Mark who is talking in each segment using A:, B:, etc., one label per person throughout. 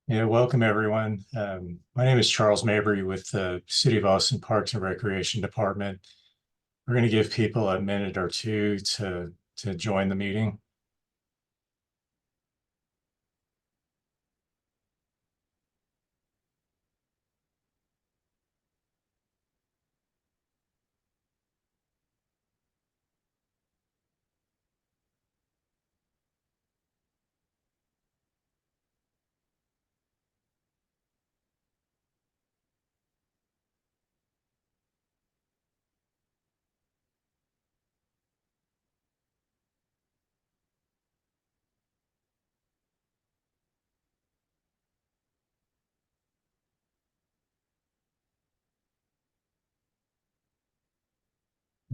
A: Yeah, welcome everyone. My name is Charles Mabry with the City of Austin Parks and Recreation Department. We're going to give people a minute or two to join the meeting.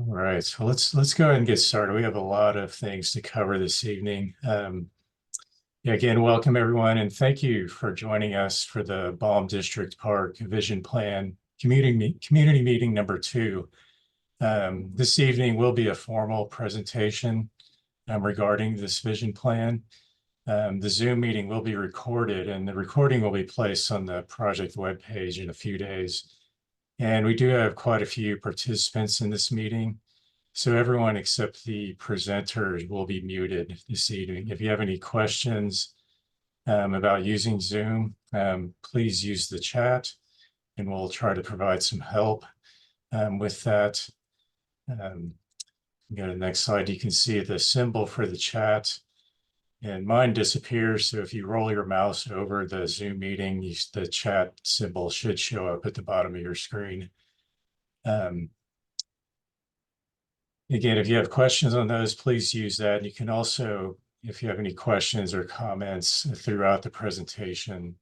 A: All right, so let's go ahead and get started. We have a lot of things to cover this evening. Yeah, again, welcome everyone, and thank you for joining us for the Bolm District Park Vision Plan Community Meeting number 2. This evening will be a formal presentation regarding this vision plan. The Zoom meeting will be recorded, and the recording will be placed on the project webpage in a few days. And we do have quite a few participants in this meeting, so everyone except the presenters will be muted this evening. If you have any questions about using Zoom, please use the chat, and we'll try to provide some help with that. Go to the next slide. You can see the symbol for the chat. And mine disappears, so if you roll your mouse over the Zoom meeting, the chat symbol should show up at the bottom of your screen. Again, if you have questions on those, please use that. And you can also, if you have any questions or comments throughout the presentation,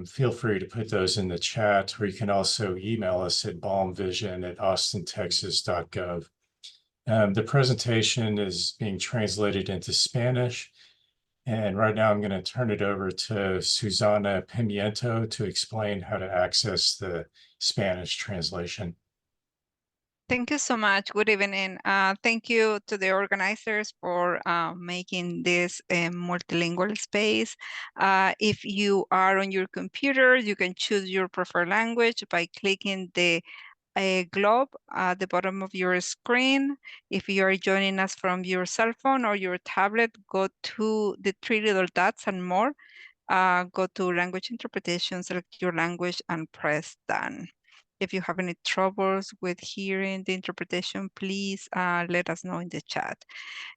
A: feel free to put those in the chat, or you can also email us at balmvision@austintexas.gov. The presentation is being translated into Spanish. And right now I'm going to turn it over to Susana Pimiento to explain how to access the Spanish translation.
B: Thank you so much. Good evening. Thank you to the organizers for making this a multilingual space. If you are on your computer, you can choose your preferred language by clicking the globe at the bottom of your screen. If you are joining us from your cell phone or your tablet, go to the 3 little dots and more. Go to language interpretation, select your language, and press done. If you have any troubles with hearing the interpretation, please let us know in the chat.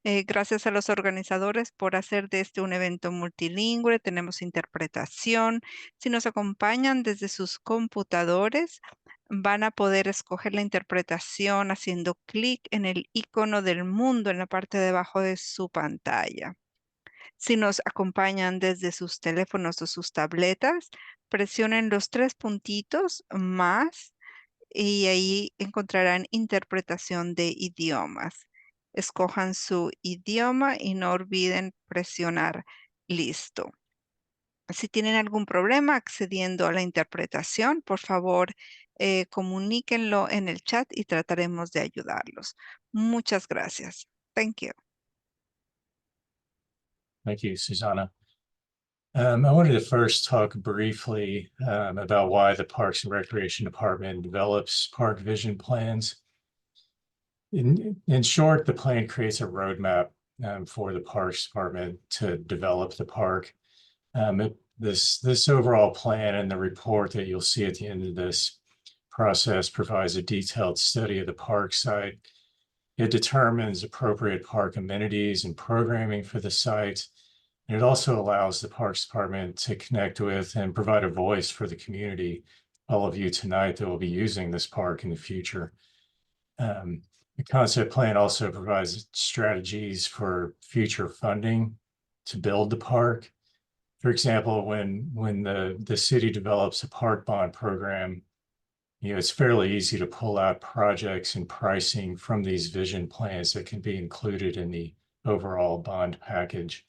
B: Gracias a los organizadores por hacer de este un evento multilingüe. Tenemos interpretación. Si nos acompañan desde sus computadores, van a poder escoger la interpretación haciendo clic en el icono del mundo en la parte de abajo de su pantalla. Si nos acompañan desde sus teléfonos o sus tabletas, presionen los 3 puntitos más y ahí encontrarán interpretación de idiomas. Escojan su idioma y no olviden presionar listo. Si tienen algún problema accediendo a la interpretación, por favor, comuníquenlo en el chat y trataremos de ayudarlos. Muchas gracias. Thank you.
A: Thank you, Susanna. I wanted to first talk briefly about why the Parks and Recreation Department develops park vision plans. In short, the plan creates a roadmap for the Parks Department to develop the park. This overall plan and the report that you'll see at the end of this process provides a detailed study of the park site. It determines appropriate park amenities and programming for the site. And it also allows the Parks Department to connect with and provide a voice for the community, all of you tonight that will be using this park in the future. The concept plan also provides strategies for future funding to build the park. For example, when the city develops a park bond program, it's fairly easy to pull out projects and pricing from these vision plans that can be included in the overall bond package.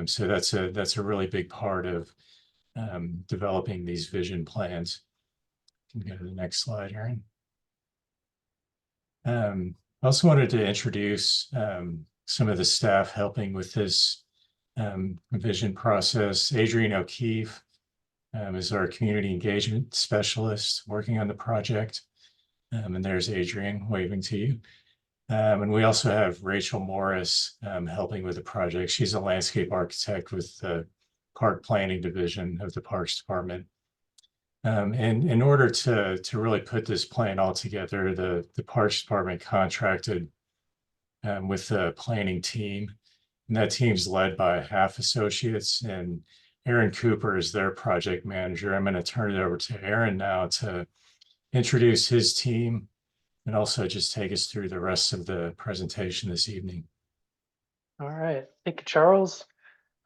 A: So that's a really big part of developing these vision plans. You can go to the next slide, Aaron. I also wanted to introduce some of the staff helping with this vision process. Adrienne O'Keefe is our community engagement specialist working on the project. And there's Adrian waving to you. And we also have Rachel Morris helping with the project. She's a landscape architect with the Park Planning Division of the Parks Department. And in order to really put this plan all together, the Parks Department contracted with the planning team. And that team's led by half associates, and Aaron Cooper is their project manager. I'm going to turn it over to Aaron now to introduce his team and also just take us through the rest of the presentation this evening.
C: All right, thank you, Charles.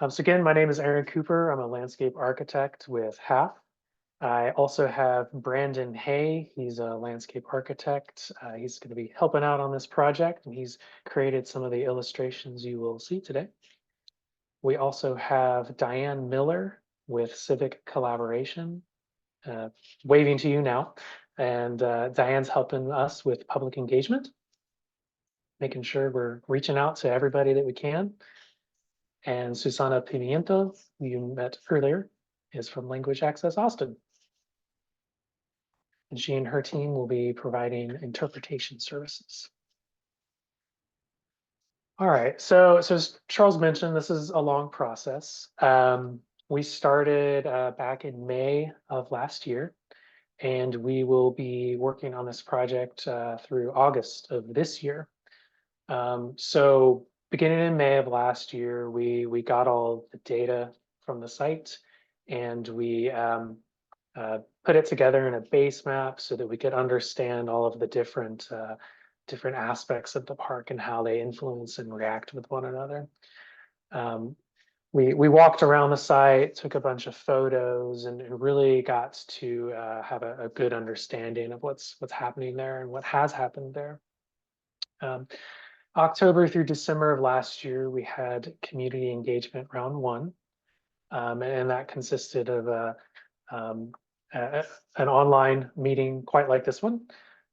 C: So again, my name is Aaron Cooper. I'm a landscape architect with HAF. I also have Brandon Hay. He's a landscape architect. He's going to be helping out on this project, and he's created some of the illustrations you will see today. We also have Diane Miller with Civic Collaboration, waving to you now. And Diane's helping us with public engagement, making sure we're reaching out to everybody that we can. And Susana Pimiento, who you met earlier, is from Language Access Austin. And she and her team will be providing interpretation services. All right, so as Charles mentioned, this is a long process. We started back in May of last year, and we will be working on this project through August of this year. So beginning in May of last year, we got all the data from the site, and we put it together in a base map so that we could understand all of the different aspects of the park and how they influence and react with one another. We walked around the site, took a bunch of photos, and really got to have a good understanding of what's happening there and what has happened there. October through December of last year, we had community engagement round one, and that consisted of an online meeting quite like this one.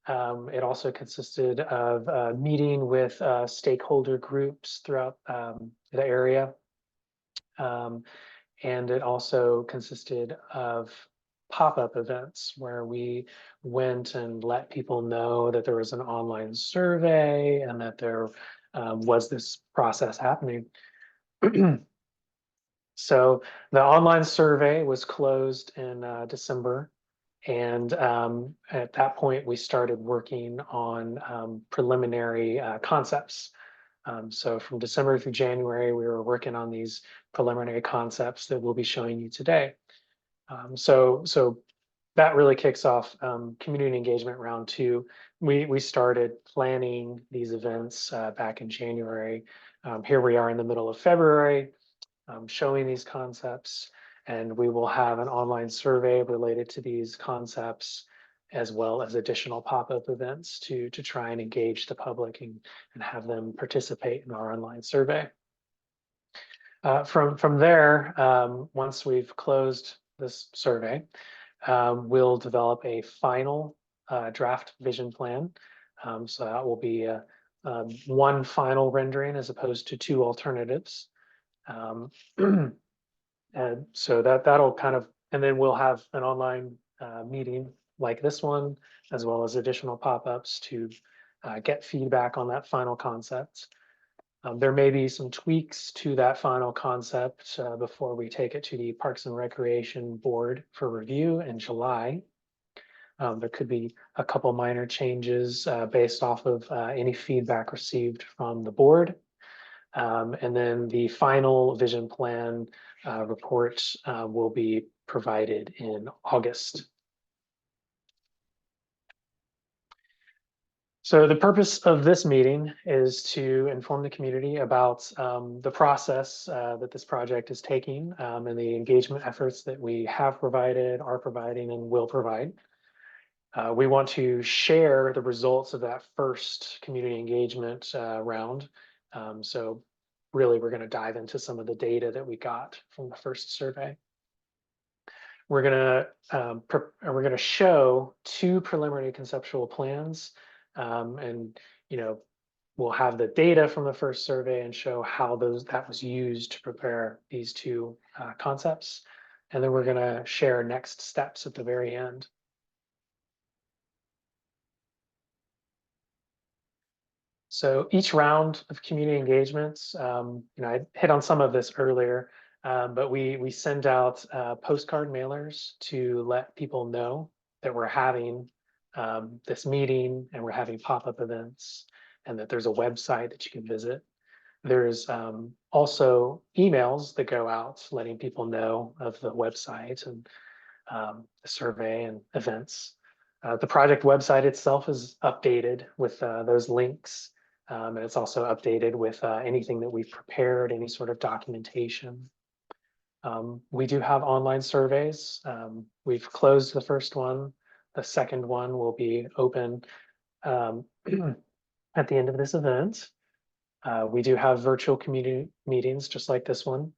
C: It also consisted of a meeting with stakeholder groups throughout the area. And it also consisted of pop-up events where we went and let people know that there was an online survey and that there was this process happening. So the online survey was closed in December. And at that point, we started working on preliminary concepts. So from December through January, we were working on these preliminary concepts that we'll be showing you today. So that really kicks off community engagement round two. We started planning these events back in January. Here we are in the middle of February, showing these concepts, and we will have an online survey related to these concepts, as well as additional pop-up events to try and engage the public and have them participate in our online survey. From there, once we've closed this survey, we'll develop a final draft vision plan. So that will be one final rendering as opposed to two alternatives. And so that'll kind of, and then we'll have an online meeting like this one, as well as additional pop-ups to get feedback on that final concept. There may be some tweaks to that final concept before we take it to the Parks and Recreation Board for review in July. There could be a couple minor changes based off of any feedback received from the board. And then the final vision plan report will be provided in August. So the purpose of this meeting is to inform the community about the process that this project is taking and the engagement efforts that we have provided, are providing, and will provide. We want to share the results of that first community engagement round. So really, we're going to dive into some of the data that we got from the first survey. We're going to show two preliminary conceptual plans, and we'll have the data from the first survey and show how that was used to prepare these two concepts. and then we're going to share next steps at the very end. So each round of community engagements, I hit on some of this earlier, but we send out postcard mailers to let people know that we're having this meeting and we're having pop-up events and that there's a website that you can visit. There's also emails that go out letting people know of the website and the survey and events. The project website itself is updated with those links. And it's also updated with anything that we've prepared, any sort of documentation. We do have online surveys. We've closed the first one. The second one will be open at the end of this event. We do have virtual community meetings just like this one.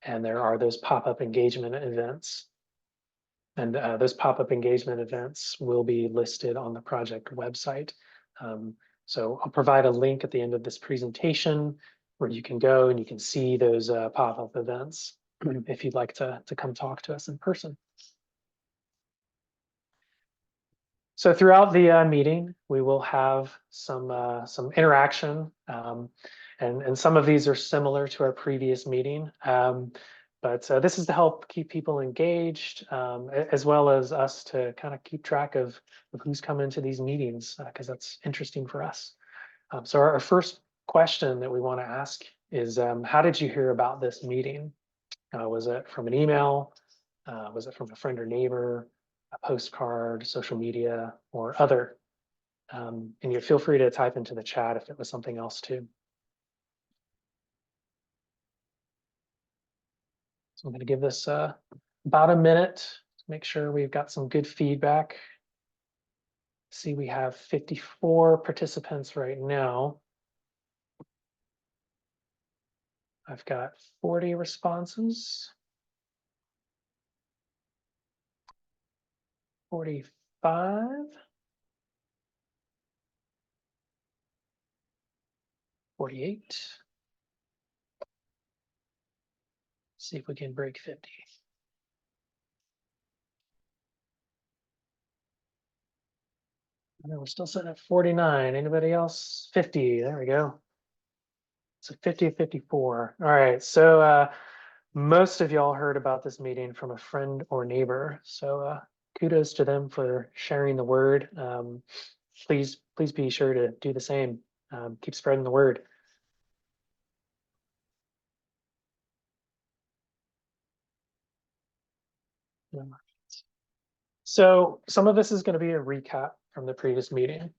C: And there are those pop-up engagement events. And those pop-up engagement events will be listed on the project website. So I'll provide a link at the end of this presentation where you can go and you can see those pop-up events if you'd like to come talk to us in person. So throughout the meeting, we will have some interaction, and some of these are similar to our previous meeting. But this is to help keep people engaged, as well as us to kind of keep track of who's coming to these meetings, because that's interesting for us. So our first question that we want to ask is, how did you hear about this meeting? Was it from an email? Was it from a friend or neighbor, a postcard, social media, or other? And you feel free to type into the chat if it was something else too. So I'm going to give this about a minute to make sure we've got some good feedback. See, we have 54 participants right now. I've got 40 responses. 45. 48. See if we can break 50. No, we're still sitting at 49. Anybody else? 50. There we go. So 50, 54. All right. So most of y'all heard about this meeting from a friend or neighbor. So kudos to them for sharing the word. Please be sure to do the same. Keep spreading the word. So some of this is going to be a recap from the previous meeting.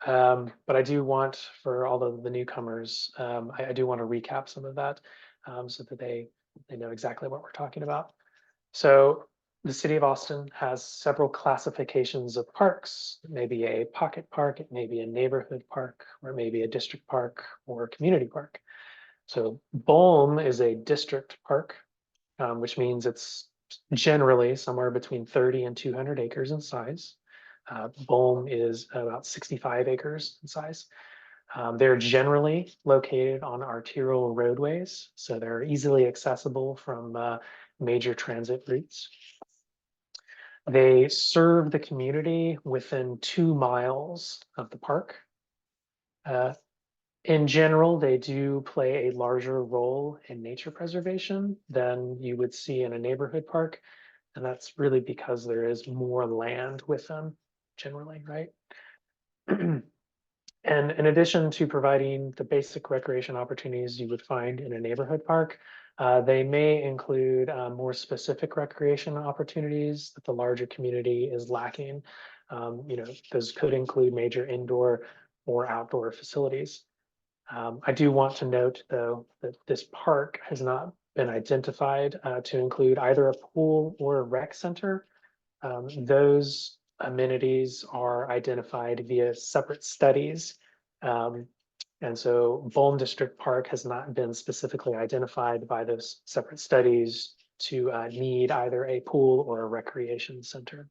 C: But I do want, for all of the newcomers, I do want to recap some of that so that they know exactly what we're talking about. So the city of Austin has several classifications of parks. It may be a pocket park, it may be a neighborhood park, or it may be a district park or a community park. So Bolm is a district park, which means it's generally somewhere between 30 and 200 acres in size. Bolm is about 65 acres in size. They're generally located on arterial roadways, so they're easily accessible from major transit routes. They serve the community within 2 miles of the park. In general, they do play a larger role in nature preservation than you would see in a neighborhood park. And that's really because there is more land with them generally, right? And in addition to providing the basic recreation opportunities you would find in a neighborhood park, they may include more specific recreation opportunities that the larger community is lacking. Those could include major indoor or outdoor facilities. I do want to note, though, that this park has not been identified to include either a pool or a rec center. Those amenities are identified via separate studies. And so Bolm District Park has not been specifically identified by those separate studies to need either a pool or a recreation center.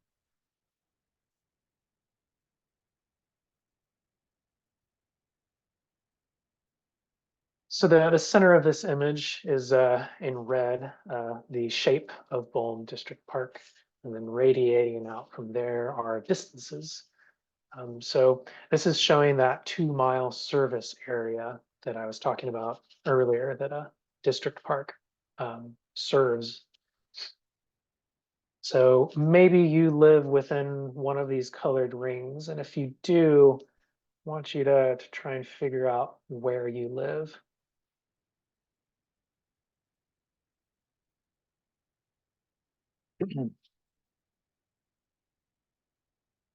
C: So the center of this image is in red, the shape of Bolm District Park, and then radiating out from there are distances. So this is showing that 2-mile service area that I was talking about earlier that a district park serves. So maybe you live within one of these colored rings, and if you do, I want you to try and figure out where you live.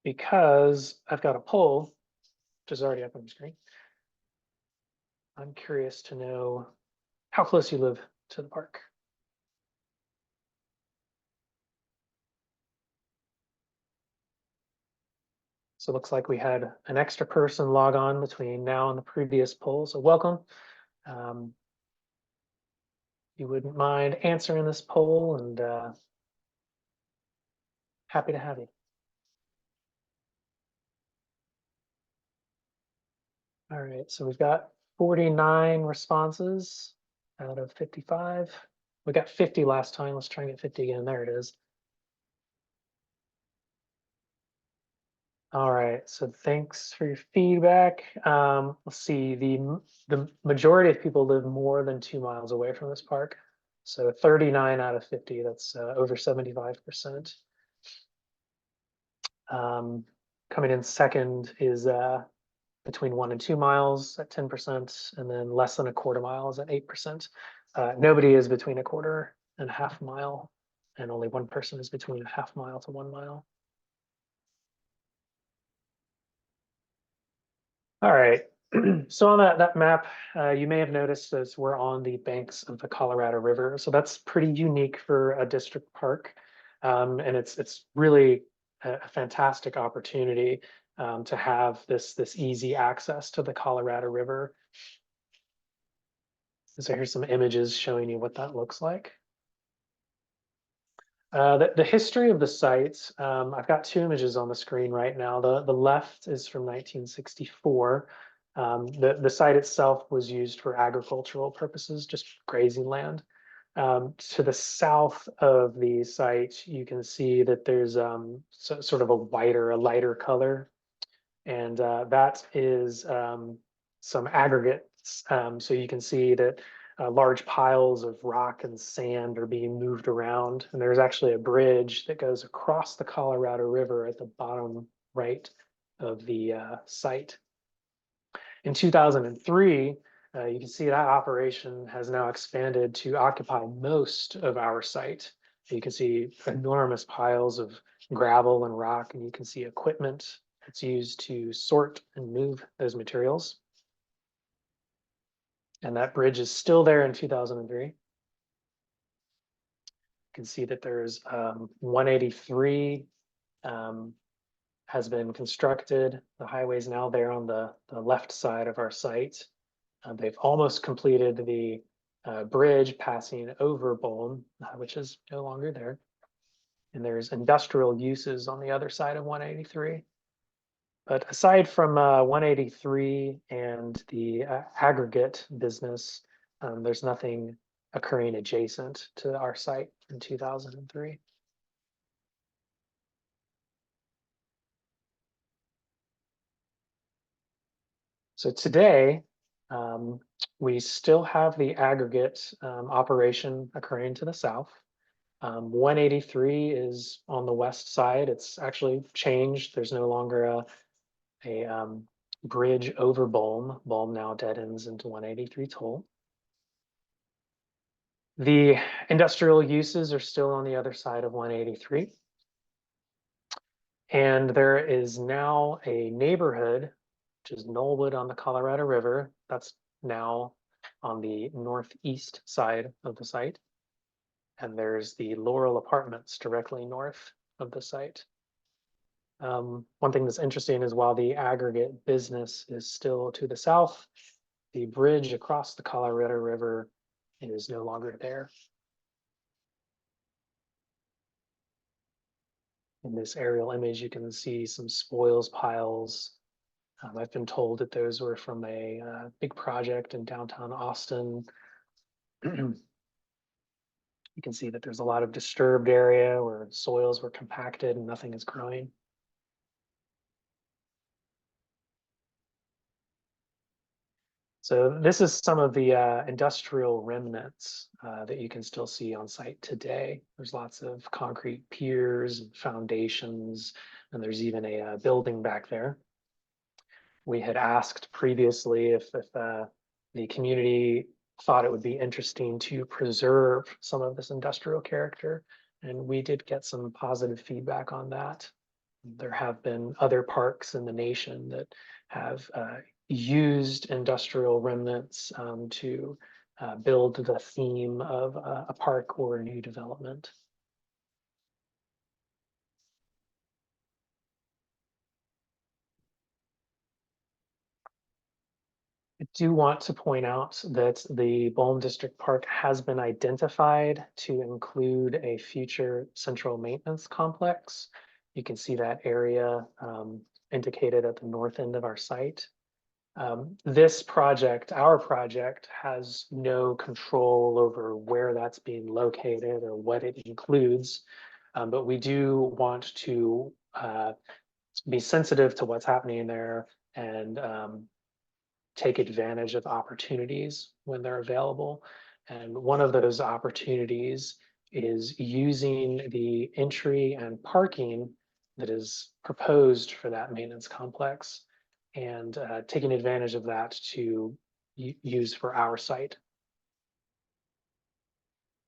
C: Because I've got a poll, which is already up on the screen. I'm curious to know how close you live to the park. So it looks like we had an extra person log on between now and the previous poll. So welcome. You wouldn't mind answering this poll, and happy to have you. All right, so we've got 49 responses out of 55. We got 50 last time. Let's try and get 50 again. There it is. All right, so thanks for your feedback. Let's see, the majority of people live more than 2 miles away from this park. So 39 out of 50, that's over 75%. Coming in second is between 1 and 2 miles at 10%, and then less than a quarter mile is at 8%. Nobody is between a quarter and a half mile, and only one person is between a half mile to 1 mile. All right. So on that map, you may have noticed that we're on the banks of the Colorado River. So that's pretty unique for a district park, and it's really a fantastic opportunity to have this easy access to the Colorado River. So here's some images showing you what that looks like. The history of the site, I've got 2 images on the screen right now. The left is from 1964. The site itself was used for agricultural purposes, just grazing land. To the south of the site, you can see that there's sort of a lighter color, and that is some aggregates. So you can see that large piles of rock and sand are being moved around. And there's actually a bridge that goes across the Colorado River at the bottom right of the site. In 2003, you can see that operation has now expanded to occupy most of our site. You can see enormous piles of gravel and rock, and you can see equipment that's used to sort and move those materials. And that bridge is still there in 2003. You can see that there's 183 has been constructed. The highway is now there on the left side of our site. They've almost completed the bridge passing over Bolm, which is no longer there. And there's industrial uses on the other side of 183. But aside from 183 and the aggregate business, there's nothing occurring adjacent to our site in 2003. So today, we still have the aggregate operation occurring to the south. 183 is on the west side. It's actually changed. There's no longer a bridge over Bolm. Bolm now dead ends into 183 toll. The industrial uses are still on the other side of 183. And there is now a neighborhood, which is Knollwood on the Colorado River. That's now on the northeast side of the site. And there's the Laurel Apartments directly north of the site. One thing that's interesting is while the aggregate business is still to the south, the bridge across the Colorado River is no longer there. In this aerial image, you can see some spoils piles I've been told that those were from a big project in downtown Austin. You can see that there's a lot of disturbed area where soils were compacted and nothing is growing. So this is some of the industrial remnants that you can still see on site today. There's lots of concrete piers and foundations, and there's even a building back there. We had asked previously if the community thought it would be interesting to preserve some of this industrial character, and we did get some positive feedback on that. There have been other parks in the nation that have used industrial remnants to build the theme of a park or a new development. I do want to point out that the Bolm District Park has been identified to include a future central maintenance complex. You can see that area indicated at the north end of our site. This project, our project, has no control over where that's being located or what it includes, but we do want to be sensitive to what's happening there and take advantage of opportunities when they're available. And one of those opportunities is using the entry and parking that is proposed for that maintenance complex and taking advantage of that to use for our site.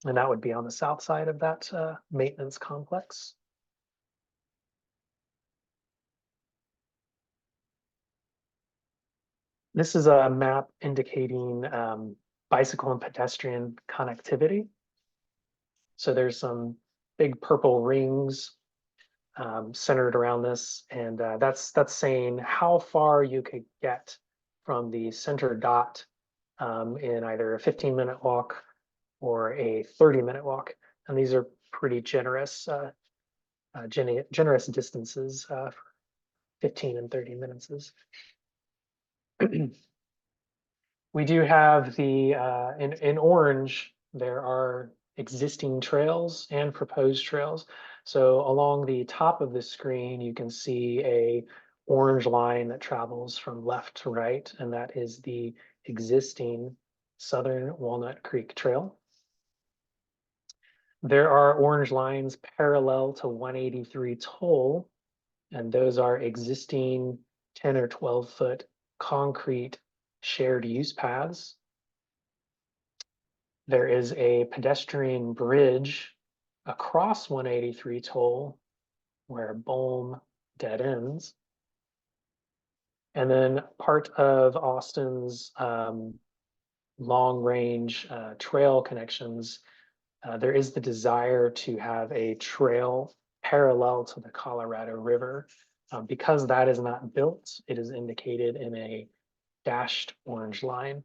C: And that would be on the south side of that maintenance complex. This is a map indicating bicycle and pedestrian connectivity. So there's some big purple rings centered around this, and that's saying how far you could get from the center dot in either a 15-minute walk or a 30-minute walk. And these are pretty generous generous distances for 15 and 30 minutes. We do have the in orange, there are existing trails and proposed trails. So along the top of the screen, you can see a orange line that travels from left to right, and that is the existing Southern Walnut Creek Trail. There are orange lines parallel to 183 Toll, and those are existing 10 or 12-foot concrete shared use paths. There is a pedestrian bridge across 183 Toll where Bolm dead ends. And then part of Austin's long range trail connections, there is the desire to have a trail parallel to the Colorado River. Because that is not built, it is indicated in a dashed orange line.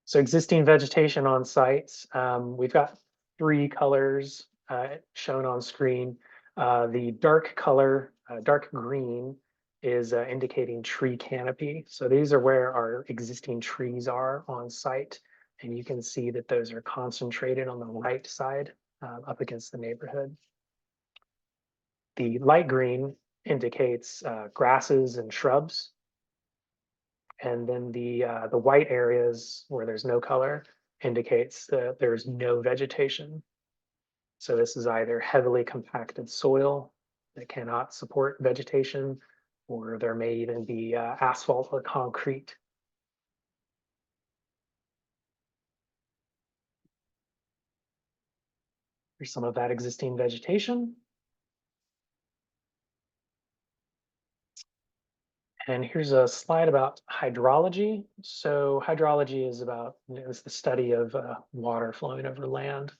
C: So existing vegetation on sites, we've got 3 colors shown on screen. The dark color, dark green, is indicating tree canopy. So these are where our existing trees are on site. And you can see that those are concentrated on the right side up against the neighborhood. The light green indicates grasses and shrubs. And then the white areas where there's no color indicates that there's no vegetation. So this is either heavily compacted soil that cannot support vegetation, or there may even be asphalt or concrete. Here's some of that existing vegetation. And here's a slide about hydrology. So hydrology is about, it's the study of water flowing over land.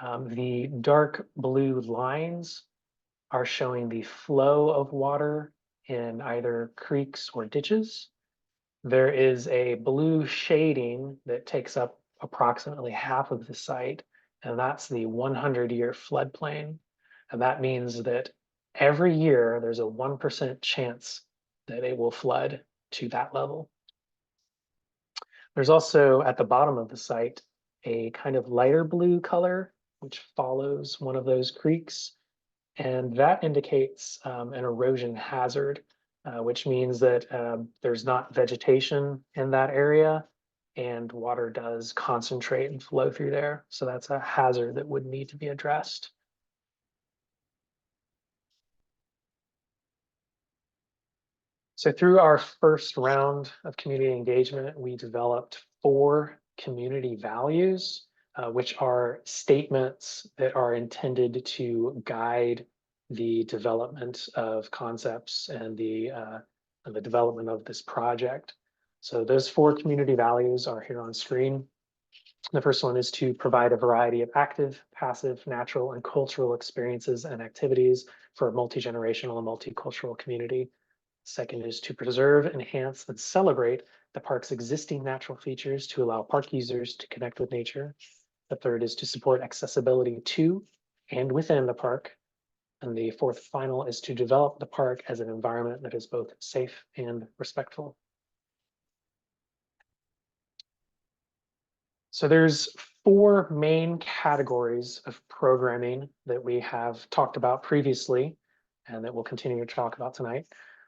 C: The dark blue lines are showing the flow of water in either creeks or ditches. There is a blue shading that takes up approximately half of the site, and that's the 100-year floodplain. And that means that every year there's a 1% chance that it will flood to that level. There's also at the bottom of the site a kind of lighter blue color, which follows one of those creeks. And that indicates an erosion hazard, which means that there's not vegetation in that area and water does concentrate and flow through there. So that's a hazard that would need to be addressed. So through our first round of community engagement, we developed 4 community values, which are statements that are intended to guide the development of concepts and the development of this project. So those 4 community values are here on screen. The first one is to provide a variety of active, passive, natural, and cultural experiences and activities for a multi-generational and multicultural community. Second is to preserve, enhance, and celebrate the park's existing natural features to allow park users to connect with nature. The third is to support accessibility to and within the park. And the fourth final is to develop the park as an environment that is both safe and respectful. So there's 4 main categories of programming that we have talked about previously and that we'll continue to talk about tonight.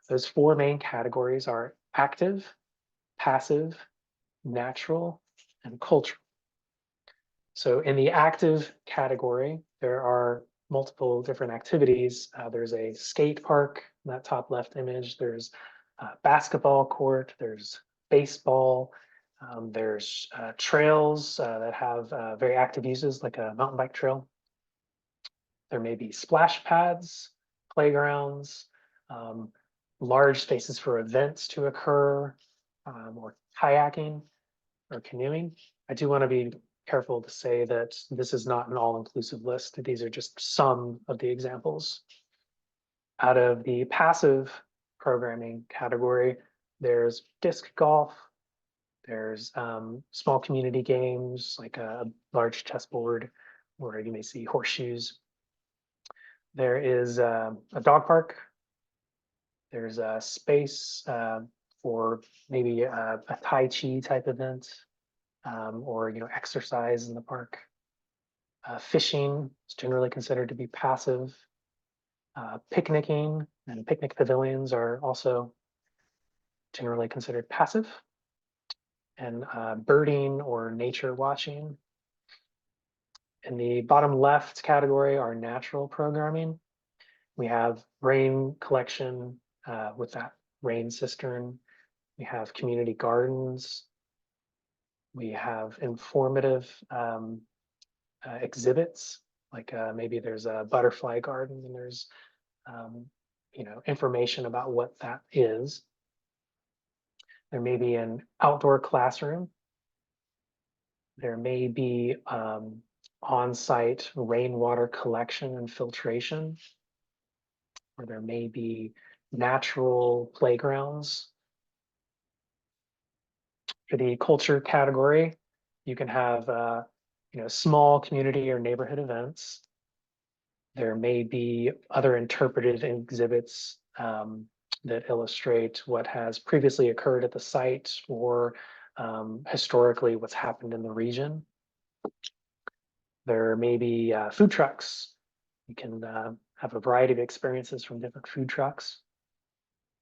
C: Those 4 main categories are active, passive, natural, and cultural. So in the active category, there are multiple different activities. There's a skate park in that top left image. There's a basketball court. There's baseball. There's trails that have very active uses like a mountain bike trail. There may be splash pads, playgrounds, large spaces for events to occur, or kayaking or canoeing. I do want to be careful to say that this is not an all-inclusive list. These are just some of the examples. Out of the passive programming category, there's disc golf, there's small community games like a large chessboard where you may see horseshoes. There is a dog park. There's a space for maybe a Tai Chi type event, or exercise in the park. Fishing is generally considered to be passive. Picnicking and picnic pavilions are also generally considered passive. And birding or nature watching. In the bottom left category are natural programming. We have rain collection with that rain cistern. We have community gardens. We have informative exhibits, like maybe there's a butterfly garden and there's information about what that is. There may be an outdoor classroom. There may be on-site rainwater collection and filtration, or there may be natural playgrounds. For the culture category, you can have small community or neighborhood events. There may be other interpretive exhibits that illustrate what has previously occurred at the site or historically what's happened in the region. There may be food trucks. You can have a variety of experiences from different food trucks.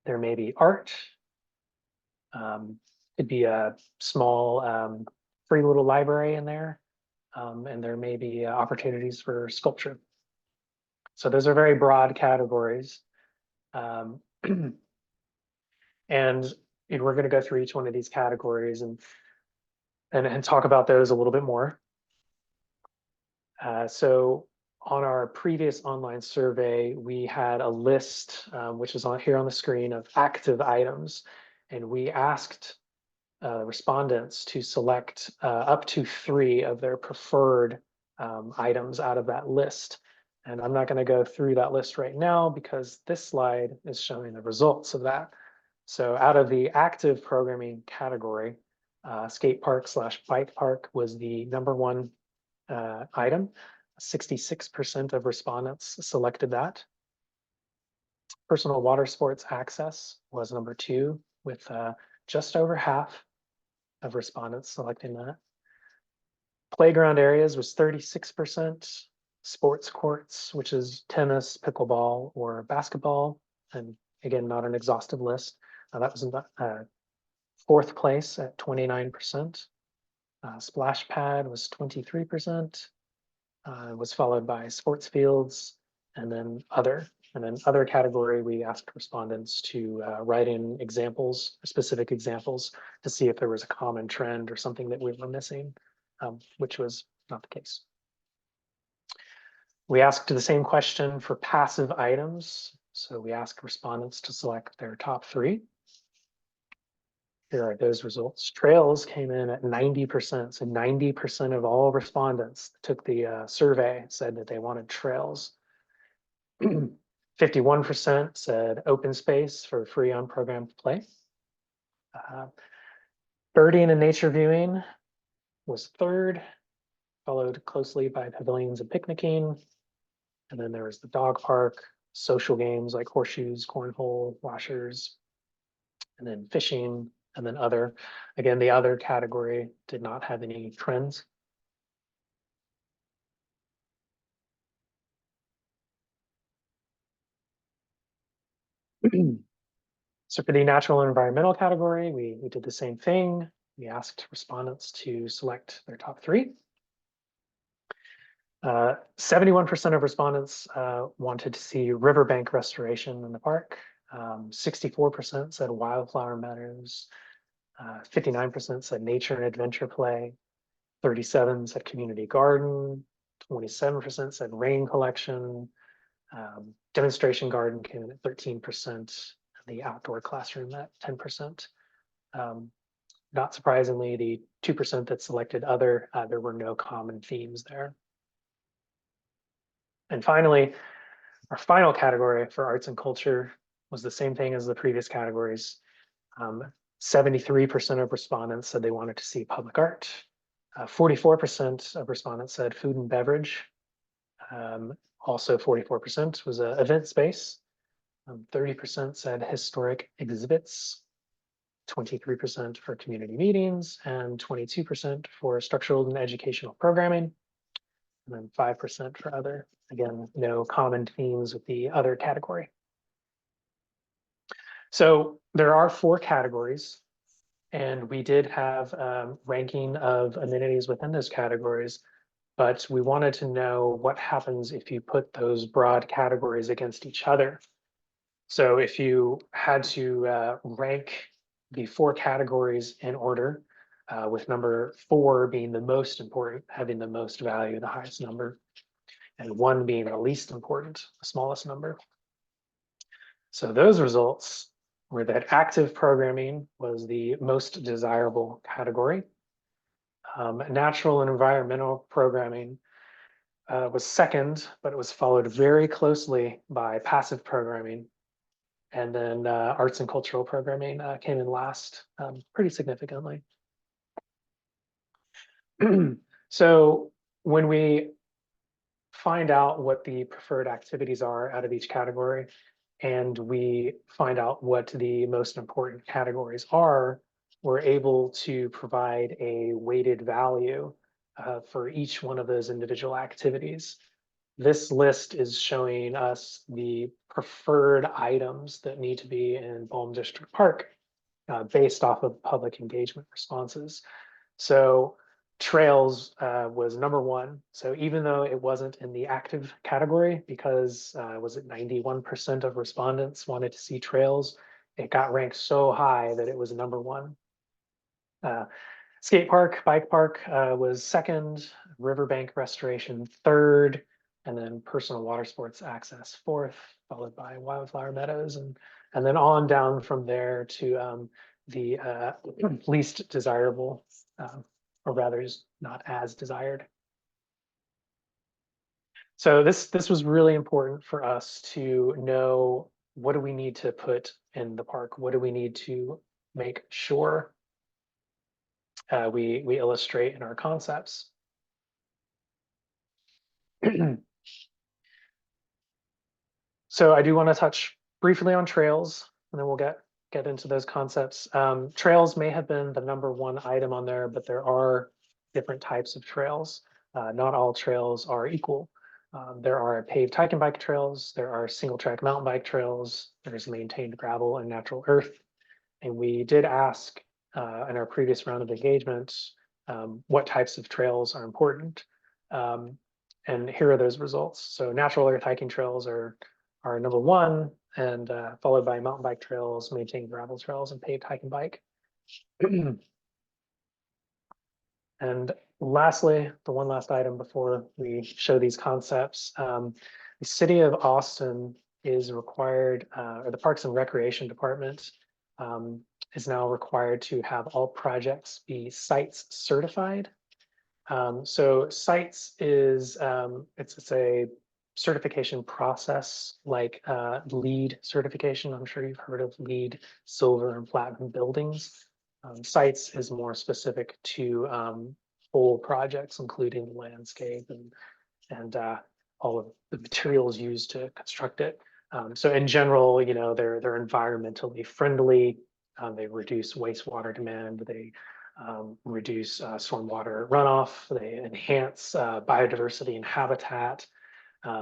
C: There may be art. It'd be a small free little library in there. And there may be opportunities for sculpture. So those are very broad categories. And we're going to go through each one of these categories and talk about those a little bit more. So on our previous online survey, we had a list, which is here on the screen, of active items. And we asked respondents to select up to 3 of their preferred items out of that list. And I'm not going to go through that list right now because this slide is showing the results of that. So out of the active programming category, skate park / bike park was the #1 item. 66% of respondents selected that. Personal water sports access was number 2, with just over half of respondents selecting that. Playground areas was 36%. Sports courts, which is tennis, pickleball, or basketball, and again, not an exhaustive list. That was in the 4th place at 29%. Splash pad was 23%. Was followed by sports fields, and then other. And then other category, we asked respondents to write in examples, specific examples, to see if there was a common trend or something that we were missing, which was not the case. We asked the same question for passive items. So we asked respondents to select their top 3. Here are those results. Trails came in at 90%. So 90% of all respondents that took the survey said that they wanted trails. 51% said open space for free unprogrammed play. Birding and nature viewing was 3rd, followed closely by pavilions and picnicking. And then there was the dog park, social games like horseshoes, cornhole, washers, and then fishing, and then other. Again, the other category did not have any trends. So for the natural and environmental category, we did the same thing. We asked respondents to select their top 3. 71% of respondents wanted to see riverbank restoration in the park. 64% said wildflower meadows. 59% said nature and adventure play. 37% said community garden. 27% said rain collection. Demonstration garden came in at 13%. The outdoor classroom at 10%. Not surprisingly, the 2% that selected other, there were no common themes there. And finally, our final category for arts and culture was the same thing as the previous categories. 73% of respondents said they wanted to see public art. 44% of respondents said food and beverage. Also 44% was event space. 30% said historic exhibits. 23% for community meetings, and 22% for structural and educational programming. And then 5% for other. Again, no common themes with the other category. So there are 4 categories, and we did have ranking of amenities within those categories, but we wanted to know what happens if you put those broad categories against each other. So if you had to rank the 4 categories in order, with number 4 being the most important, having the most value, the highest number, and 1 being the least important, the smallest number. So those results were that active programming was the most desirable category. Natural and environmental programming was 2nd, but it was followed very closely by passive programming. And then arts and cultural programming came in last, pretty significantly. So when we find out what the preferred activities are out of each category, and we find out what the most important categories are, we're able to provide a weighted value for each one of those individual activities. This list is showing us the preferred items that need to be in Bolm District Park based off of public engagement responses. So trails was number 1. So even though it wasn't in the active category, because was it 91% of respondents wanted to see trails, it got ranked so high that it was number 1. Skate park, bike park was 2nd, riverbank restoration 3rd, and then personal water sports access 4th, followed by wildflower meadows, and then on down from there to the least desirable, or rather just not as desired. So this was really important for us to know, what do we need to put in the park? What do we need to make sure we illustrate in our concepts? So I do want to touch briefly on trails, and then we'll get into those concepts. Trails may have been the #1 item on there, but there are different types of trails. Not all trails are equal. There are paved hike and bike trails, there are single track mountain bike trails, there's maintained gravel and natural earth. And we did ask in our previous round of engagement what types of trails are important. And here are those results. So natural earth hiking trails are #1, and followed by mountain bike trails, maintained gravel trails, and paved hike and bike. And lastly, the one last item before we show these concepts, the city of Austin is required, or the Parks and Recreation Department is now required to have all projects be sites certified. So sites is, it's a certification process like LEED certification. I'm sure you've heard of LEED, silver and platinum buildings. Sites is more specific to whole projects, including landscape and all of the materials used to construct it. So in general, you know, they're environmentally friendly. They reduce wastewater demand. They reduce stormwater runoff. They enhance biodiversity and habitat.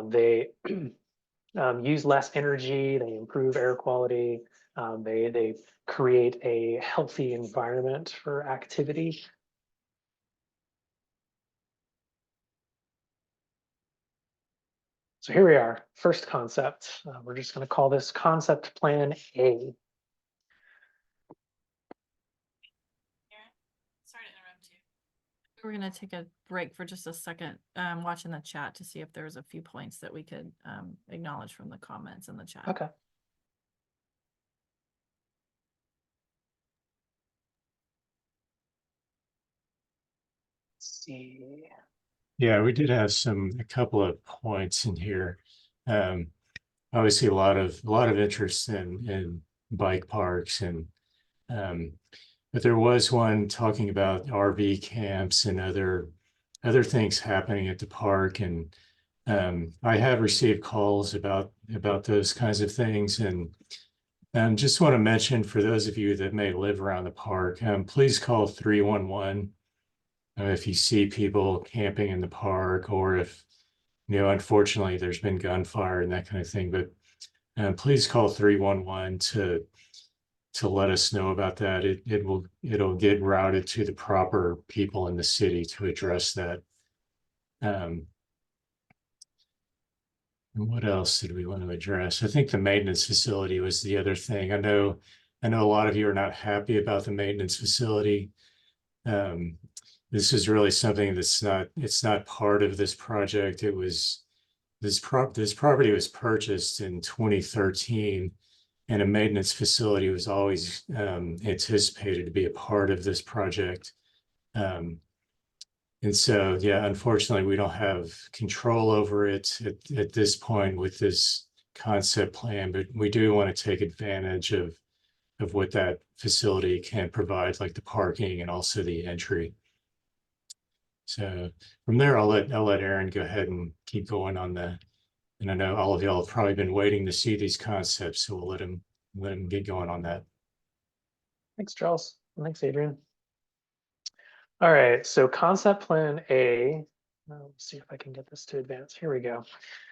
C: They use less energy. They improve air quality. They create a healthy environment for activity. So here we are, first concept. We're just going to call this concept plan A.
D: Sorry to interrupt you. We're going to take a break for just a second, watching the chat to see if there's a few points that we could acknowledge from the comments in the chat.
C: Okay. Let's see.
A: Yeah, we did have a couple of points in here. Obviously a lot of interest in bike parks, and but there was one talking about RV camps and other things happening at the park, and I have received calls about those kinds of things, and just want to mention for those of you that may live around the park, please call 311 if you see people camping in the park, or if, you know, unfortunately there's been gunfire and that kind of thing. But please call 311 to let us know about that. It'll get routed to the proper people in the city to address that. And what else did we want to address? I think the maintenance facility was the other thing. I know a lot of you are not happy about the maintenance facility. This is really something that's not part of this project. It was this property was purchased in 2013, and a maintenance facility was always anticipated to be a part of this project. And so, yeah, unfortunately, we don't have control over it at this point with this concept plan, but we do want to take advantage of what that facility can provide, like the parking and also the entry. So from there, I'll let Aaron go ahead and keep going on that. And I know all of y'all have probably been waiting to see these concepts, so we'll let him get going on that.
C: Thanks, Charles. Thanks, Adrian. All right, so concept plan A. Let's see if I can get this to advance. Here we go.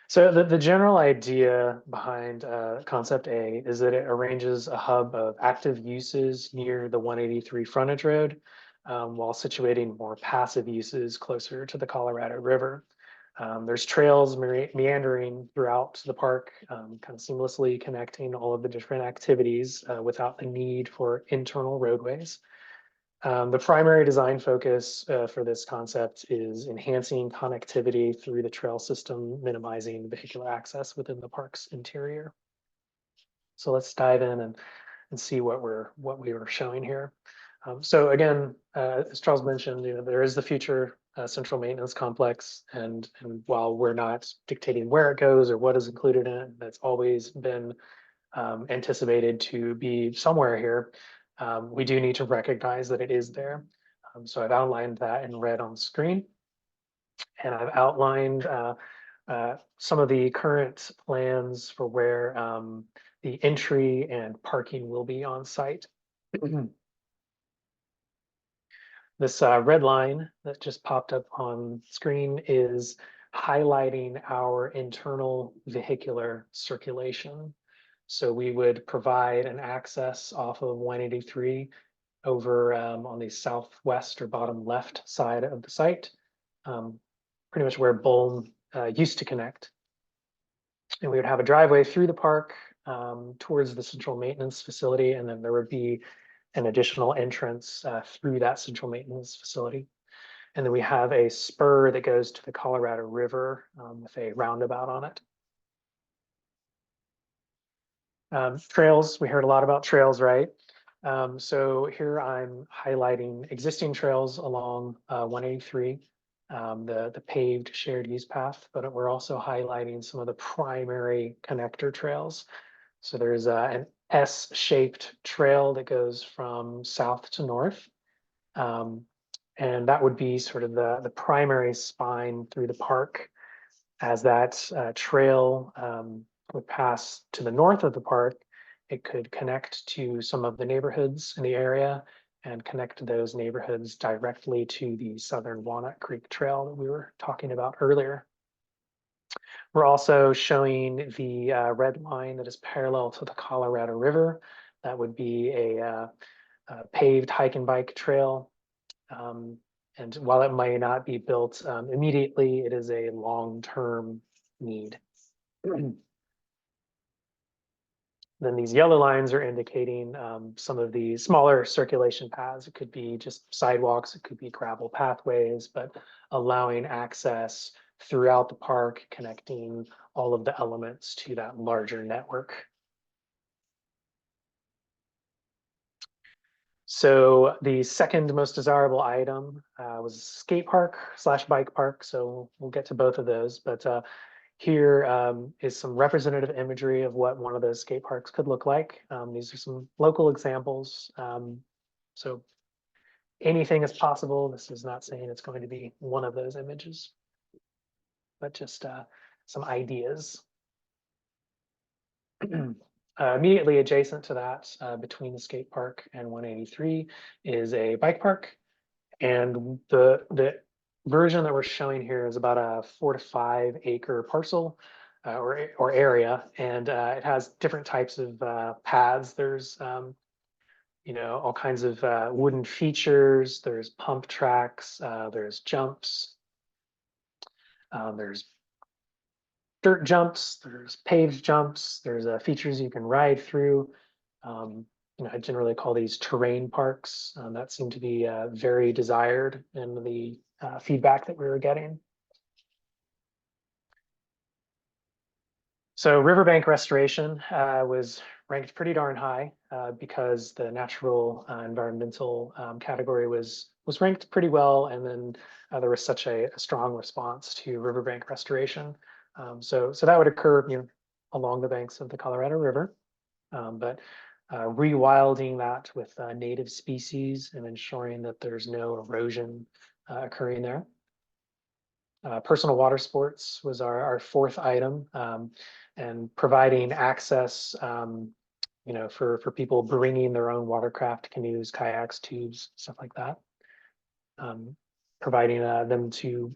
C: So the general idea behind concept A is that it arranges a hub of active uses near the 183 frontage road, while situating more passive uses closer to the Colorado River. There's trails meandering throughout the park, kind of seamlessly connecting all of the different activities without the need for internal roadways. The primary design focus for this concept is enhancing connectivity through the trail system, minimizing vehicular access within the park's interior. So let's dive in and see what we were showing here. So again, as Charles mentioned, you know, there is the future central maintenance complex, and while we're not dictating where it goes or what is included in it, that's always been anticipated to be somewhere here. We do need to recognize that it is there. So I've outlined that in red on screen, and I've outlined some of the current plans for where the entry and parking will be on site. This red line that just popped up on screen is highlighting our internal vehicular circulation. So we would provide an access off of 183 over on the southwest or bottom left side of the site, pretty much where Bolm used to connect. And we would have a driveway through the park towards the central maintenance facility, and then there would be an additional entrance through that central maintenance facility. And then we have a spur that goes to the Colorado River with a roundabout on it. Trails, we heard a lot about trails, right? So here I'm highlighting existing trails along 183, the paved shared use path, but we're also highlighting some of the primary connector trails. So there's an S-shaped trail that goes from south to north. And that would be sort of the primary spine through the park, as that trail would pass to the north of the park. It could connect to some of the neighborhoods in the area and connect those neighborhoods directly to the Southern Walnut Creek Trail that we were talking about earlier. We're also showing the red line that is parallel to the Colorado River. That would be a paved hike and bike trail. And while it might not be built immediately, it is a long-term need. Then these yellow lines are indicating some of the smaller circulation paths. It could be just sidewalks, it could be gravel pathways, but allowing access throughout the park, connecting all of the elements to that larger network. So the second most desirable item was skate park / bike park. So we'll get to both of those, but here is some representative imagery of what one of those skate parks could look like. These are some local examples. So anything is possible. This is not saying it's going to be one of those images, but just some ideas. Immediately adjacent to that, between the skate park and 183, is a bike park. And the version that we're showing here is about a 4 to 5 acre parcel or area, and it has different types of paths. There's all kinds of wooden features. There's pump tracks. There's jumps. There's dirt jumps. There's paved jumps. There's features you can ride through. I generally call these terrain parks. That seemed to be very desired in the feedback that we were getting. So riverbank restoration was ranked pretty darn high because the natural environmental category was ranked pretty well, and then there was such a strong response to riverbank restoration. So that would occur, along the banks of the Colorado River, but rewilding that with native species and ensuring that there's no erosion occurring there. Personal water sports was our fourth item, and providing access, for people bringing their own watercraft, canoes, kayaks, tubes, stuff like that. Providing them to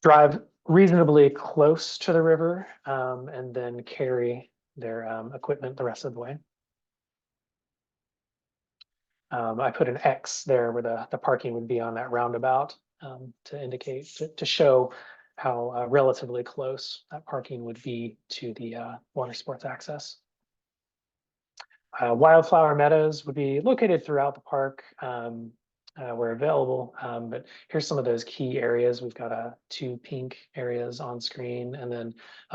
C: drive reasonably close to the river and then carry their equipment the rest of the way. I put an X there where the parking would be on that roundabout to indicate, to show how relatively close that parking would be to the water sports access. Wildflower meadows would be located throughout the park where available, but here's some of those key areas. We've got 2 pink areas on screen, and then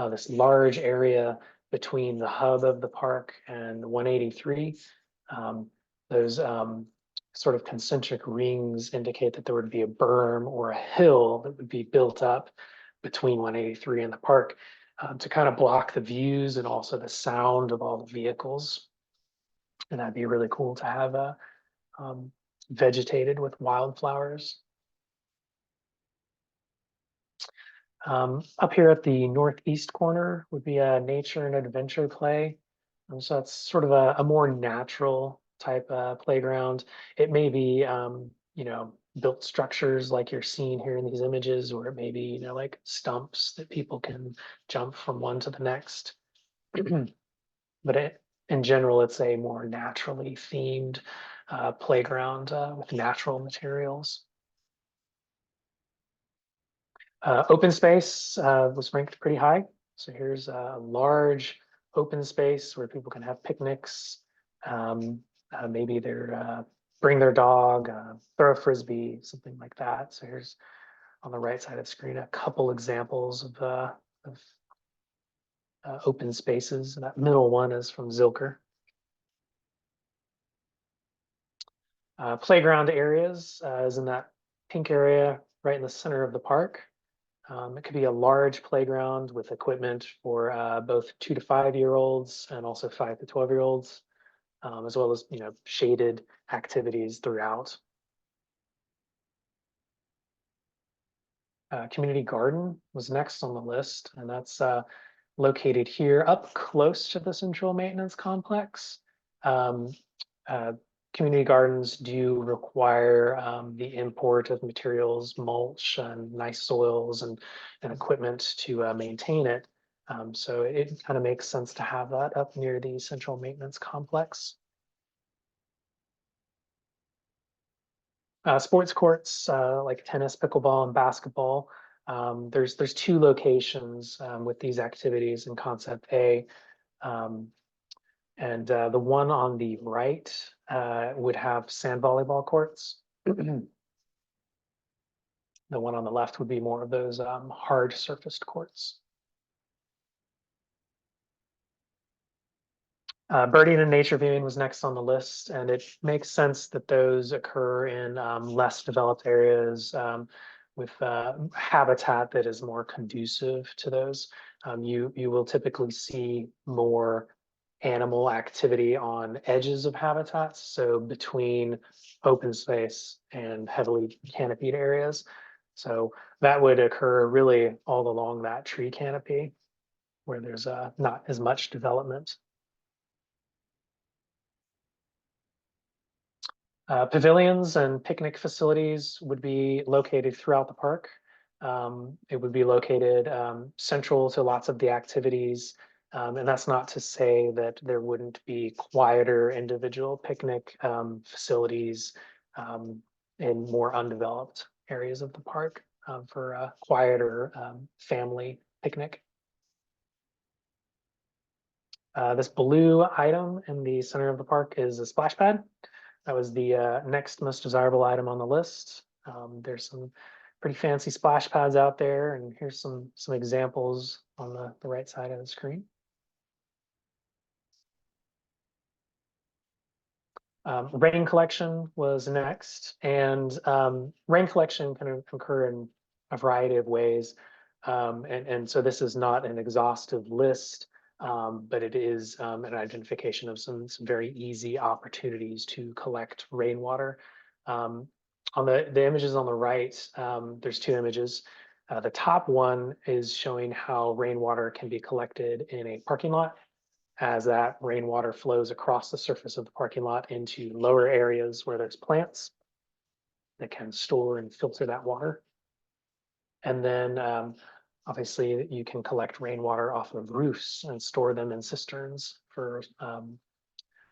C: this large area between the hub of the park and 183. Those sort of concentric rings indicate that there would be a berm or a hill that would be built up between 183 and the park to kind of block the views and also the sound of all the vehicles. And that'd be really cool to have vegetated with wildflowers. Up here at the northeast corner would be a nature and adventure play. So it's sort of a more natural type playground. It may be, you know, built structures like you're seeing here in these images, or it may be, you know, like stumps that people can jump from one to the next. But in general, it's a more naturally themed playground with natural materials. Open space was ranked pretty high. So here's a large open space where people can have picnics. Maybe they're bring their dog, throw a frisbee, something like that. So here's on the right side of the screen a couple examples of open spaces. That middle one is from Zilker. Playground areas is in that pink area right in the center of the park. It could be a large playground with equipment for both 2 to 5-year-olds and also 5 to 12-year-olds, as well as, you know, shaded activities throughout. Community garden was next on the list, and that's located here up close to the central maintenance complex. Community gardens do require the import of materials, mulch, and nice soils and equipment to maintain it. So it kind of makes sense to have that up near the central maintenance complex. Sports courts like tennis, pickleball, and basketball. There's 2 locations with these activities in Concept A. And the one on the right would have sand volleyball courts. The one on the left would be more of those hard surfaced courts. Birding and nature viewing was next on the list, and it makes sense that those occur in less developed areas with habitat that is more conducive to those. You will typically see more animal activity on edges of habitats, so between open space and heavily canopied areas. So that would occur really all along that tree canopy where there's not as much development. Pavilions and picnic facilities would be located throughout the park. It would be located central to lots of the activities. And that's not to say that there wouldn't be quieter individual picnic facilities in more undeveloped areas of the park for a quieter family picnic. This blue item in the center of the park is a splash pad. That was the next most desirable item on the list. There's some pretty fancy splash pads out there, and here's some examples on the right side of the screen. Rain collection was next, and rain collection can occur in a variety of ways. And so this is not an exhaustive list, but it is an identification of some very easy opportunities to collect rainwater. On the images on the right, there's 2 images. The top one is showing how rainwater can be collected in a parking lot, as that rainwater flows across the surface of the parking lot into lower areas where there's plants that can store and filter that water. And then obviously you can collect rainwater off of roofs and store them in cisterns for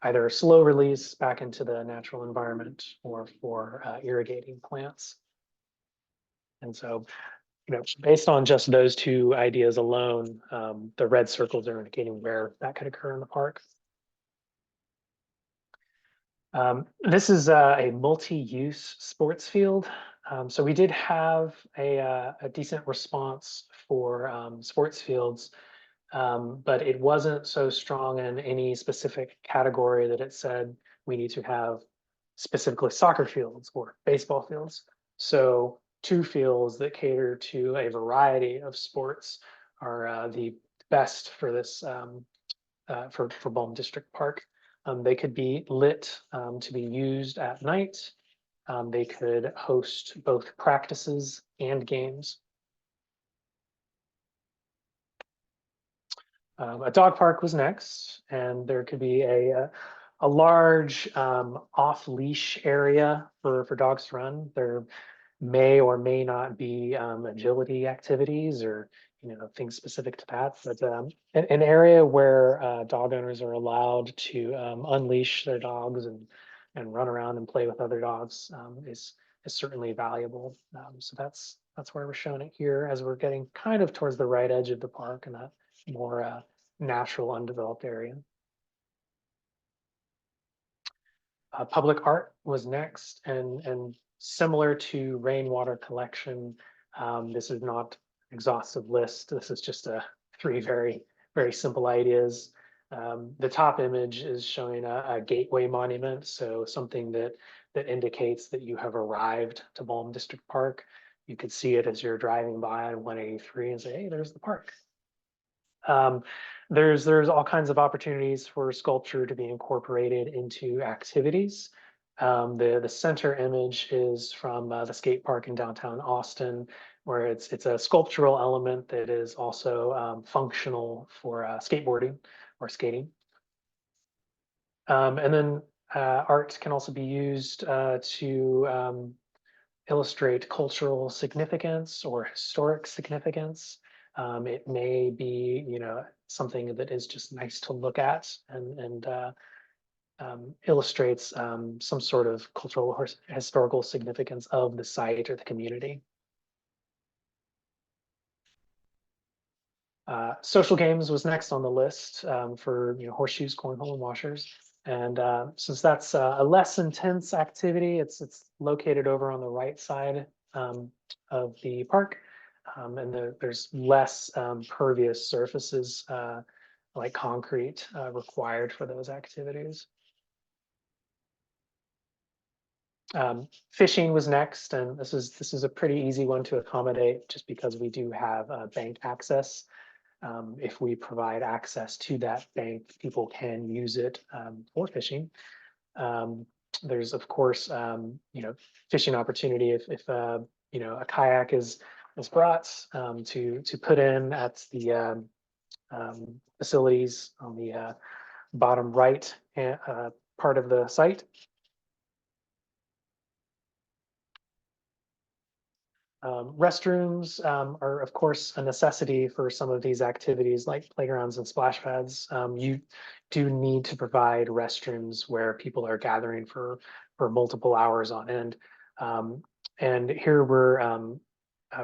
C: either slow release back into the natural environment or for irrigating plants. And so, you know, based on just those 2 ideas alone, the red circles are indicating where that could occur in the park. This is a multi-use sports field. So we did have a decent response for sports fields, but it wasn't so strong in any specific category that it said we need to have specifically soccer fields or baseball fields. So 2 fields that cater to a variety of sports are the best for this for Bolm District Park. They could be lit to be used at night. They could host both practices and games. A dog park was next, and there could be a large off-leash area for dogs to run. There may or may not be agility activities or things specific to that, but an area where dog owners are allowed to unleash their dogs and run around and play with other dogs is certainly valuable. So that's where we're showing it here as we're getting kind of towards the right edge of the park and that more natural undeveloped area. Public art was next, and similar to rainwater collection, this is not exhaustive list. This is just three very simple ideas. The top image is showing a gateway monument, so something that indicates that you have arrived to Bolm District Park. You could see it as you're driving by on 183 and say, hey, there's the park. There's all kinds of opportunities for sculpture to be incorporated into activities. The center image is from the skate park in downtown Austin, where it's a sculptural element that is also functional for skateboarding or skating. And then art can also be used to illustrate cultural significance or historic significance. It may be, something that is just nice to look at and illustrates some sort of cultural or historical significance of the site or the community. Social games was next on the list for horseshoes, cornhole, and washers. And since that's a less intense activity, it's located over on the right side of the park. And there's less pervious surfaces like concrete required for those activities. Fishing was next, and this is a pretty easy one to accommodate just because we do have bank access. If we provide access to that bank, people can use it for fishing. There's of course, fishing opportunity if a kayak is brought to put in at the facilities on the bottom right part of the site. Restrooms are, of course, a necessity for some of these activities like playgrounds and splash pads. You do need to provide restrooms where people are gathering for multiple hours on end. And here we're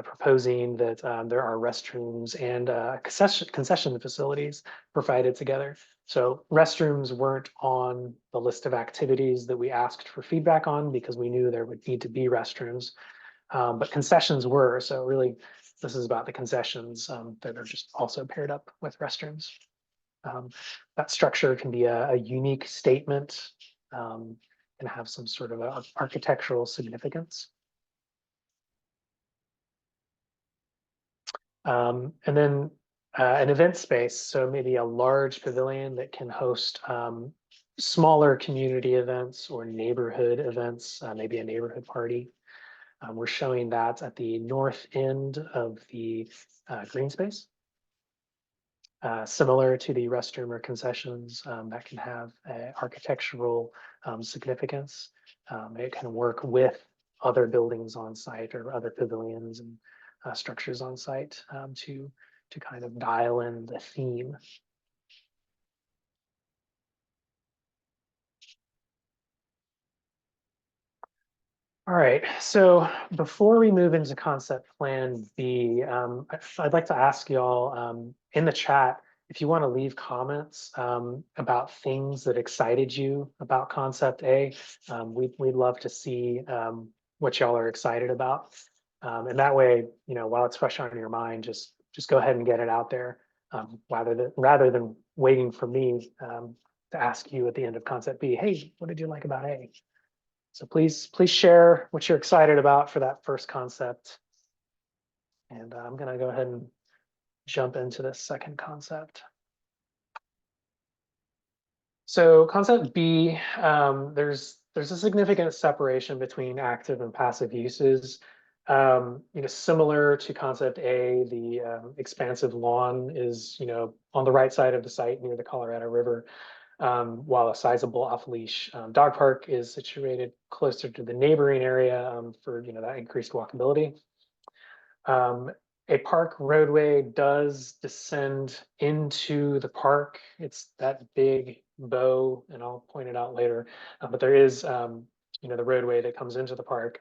C: proposing that there are restrooms and concession facilities provided together. So restrooms weren't on the list of activities that we asked for feedback on because we knew there would need to be restrooms. But concessions were, so really this is about the concessions that are just also paired up with restrooms. That structure can be a unique statement and have some sort of a architectural significance. And then an event space, so maybe a large pavilion that can host smaller community events or neighborhood events, maybe a neighborhood party. We're showing that at the north end of the green space. Similar to the restroom or concessions, that can have architectural significance. It can work with other buildings on site or other pavilions and structures on site to kind of dial in the theme. All right, so before we move into concept plan B, I'd like to ask y'all in the chat if you want to leave comments about things that excited you about concept A. We'd love to see what y'all are excited about. And that way, while it's fresh on your mind, just go ahead and get it out there rather than waiting for me to ask you at the end of concept B, hey, what did you like about A? So please share what you're excited about for that first concept. And I'm going to go ahead and jump into this second concept. So concept B, there's a significant separation between active and passive uses. Similar to concept A, the expansive lawn is, on the right side of the site near the Colorado River, while a sizable off-leash dog park is situated closer to the neighboring area for, that increased walkability. A park roadway does descend into the park. It's that big bow, and I'll point it out later. But there is, the roadway that comes into the park,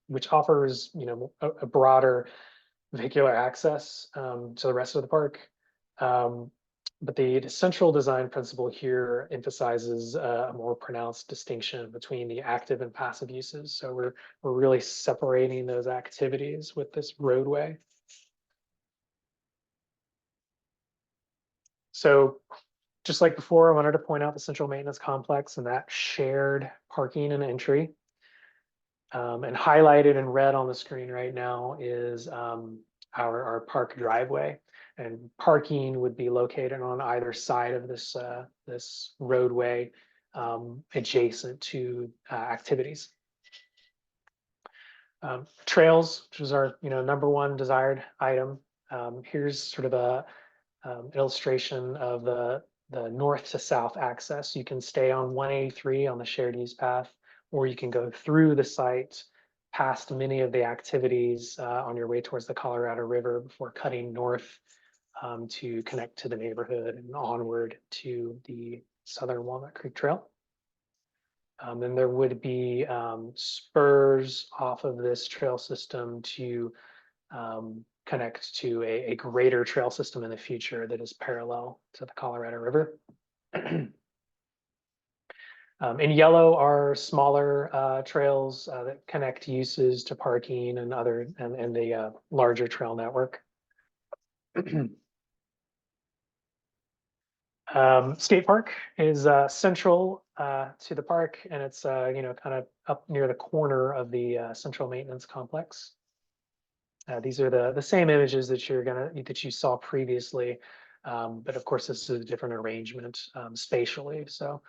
C: which offers, a broader vehicular access to the rest of the park. But the central design principle here emphasizes a more pronounced distinction between the active and passive uses. So we're really separating those activities with this roadway. So just like before, I wanted to point out the central maintenance complex and that shared parking and entry. And highlighted in red on the screen right now is our park driveway. And parking would be located on either side of this roadway adjacent to activities. Trails, which is our number one desired item. Here's sort of a illustration of the north to south access. You can stay on 183 on the shared use path, or you can go through the site past many of the activities on your way towards the Colorado River before cutting north to connect to the neighborhood and onward to the Southern Walnut Creek Trail. Then there would be spurs off of this trail system to connect to a greater trail system in the future that is parallel to the Colorado River. In yellow are smaller trails that connect uses to parking and the larger trail network. Skate park is central to the park, and it's kind of up near the corner of the central maintenance complex. These are the same images that you saw previously, but of course this is a different arrangement spatially. So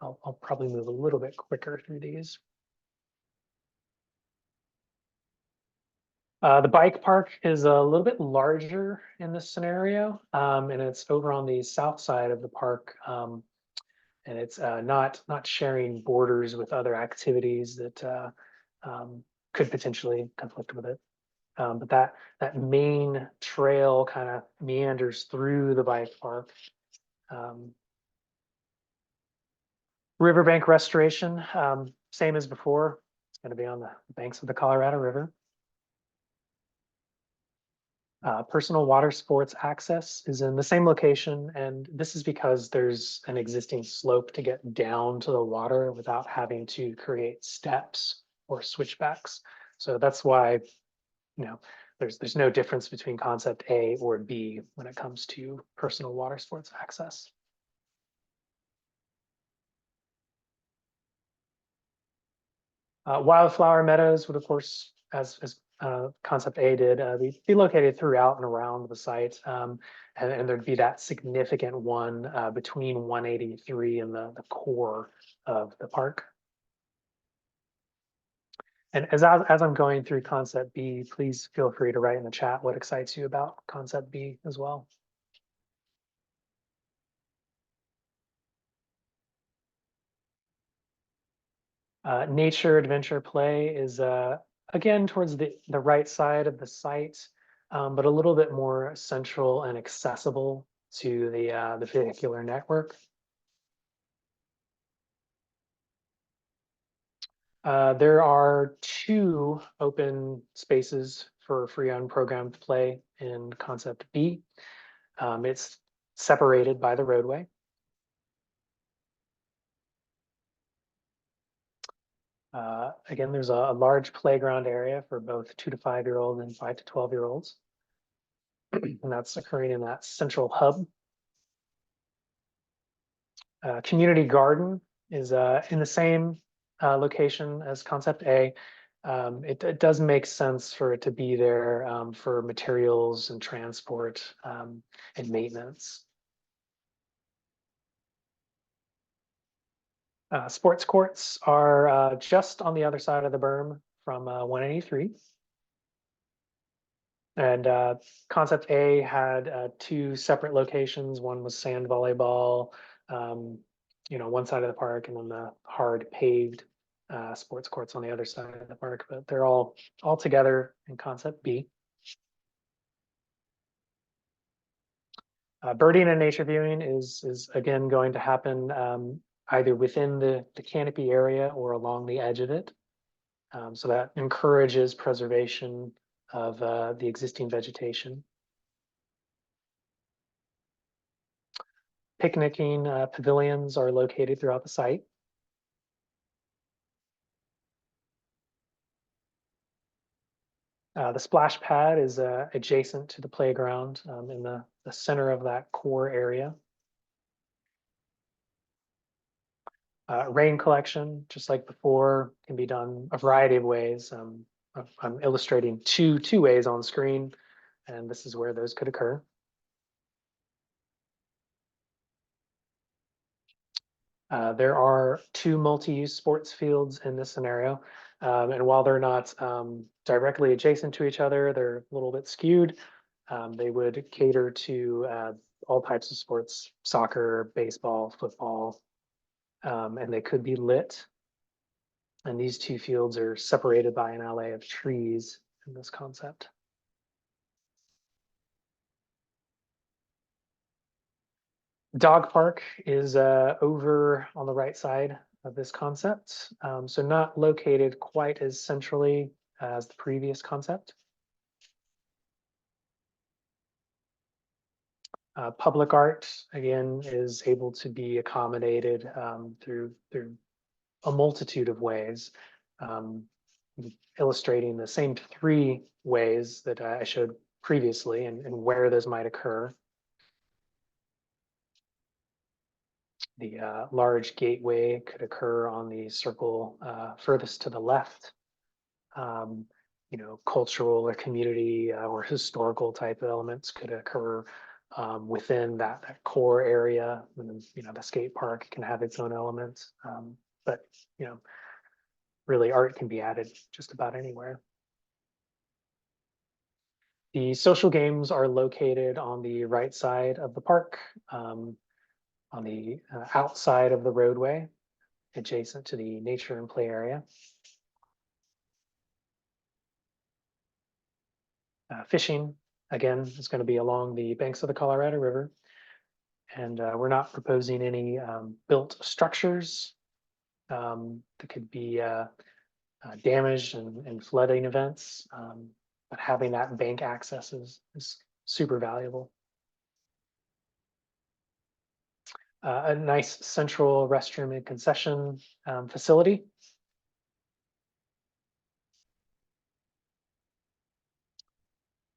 C: I'll probably move a little bit quicker through these. The bike park is a little bit larger in this scenario, and it's over on the south side of the park, and it's not sharing borders with other activities that could potentially conflict with it. But that main trail kind of meanders through the bike park. Riverbank restoration, same as before. It's going to be on the banks of the Colorado River. Personal water sports access is in the same location, and this is because there's an existing slope to get down to the water without having to create steps or switchbacks. So that's why, there's no difference between concept A or B when it comes to personal water sports access. Wildflower meadows would, of course, as concept A did, be located throughout and around the site, and there'd be that significant one between 183 and the core of the park. And as I'm going through concept B, please feel free to write in the chat what excites you about concept B as well. Nature, adventure, play is again towards the right side of the site, but a little bit more central and accessible to the vehicular network. There are 2 open spaces for free unprogrammed play in concept B. It's separated by the roadway. Again, there's a large playground area for both 2 to 5-year-olds and 5 to 12-year-olds. And that's occurring in that central hub. Community garden is in the same location as concept A. It does make sense for it to be there for materials and transport and maintenance. Sports courts are just on the other side of the berm from 183. And concept A had 2 separate locations. One was sand volleyball, one side of the park, and then the hard paved sports courts on the other side of the park. But they're all together in concept B. Birding and nature viewing is again going to happen either within the canopy area or along the edge of it. So that encourages preservation of the existing vegetation. Picnicking pavilions are located throughout the site. The splash pad is adjacent to the playground in the center of that core area. Rain collection, just like before, can be done a variety of ways. I'm illustrating two ways on screen, and this is where those could occur. There are 2 multi-use sports fields in this scenario. And while they're not directly adjacent to each other, they're a little bit skewed. They would cater to all types of sports: soccer, baseball, football, and they could be lit. And these 2 fields are separated by an alley of trees in this concept. Dog park is over on the right side of this concept, so not located quite as centrally as the previous concept. Public art, again, is able to be accommodated through a multitude of ways, illustrating the same 3 ways that I showed previously and where those might occur. The large gateway could occur on the circle furthest to the left. Cultural or community or historical type elements could occur within that core area. And then, the skate park can have its own elements, but really art can be added just about anywhere. The social games are located on the right side of the park, on the outside of the roadway, adjacent to the nature and play area. Fishing, again, is going to be along the banks of the Colorado River. And we're not proposing any built structures that could be damaged in flooding events. But having that bank access is super valuable. A nice central restroom and concession facility.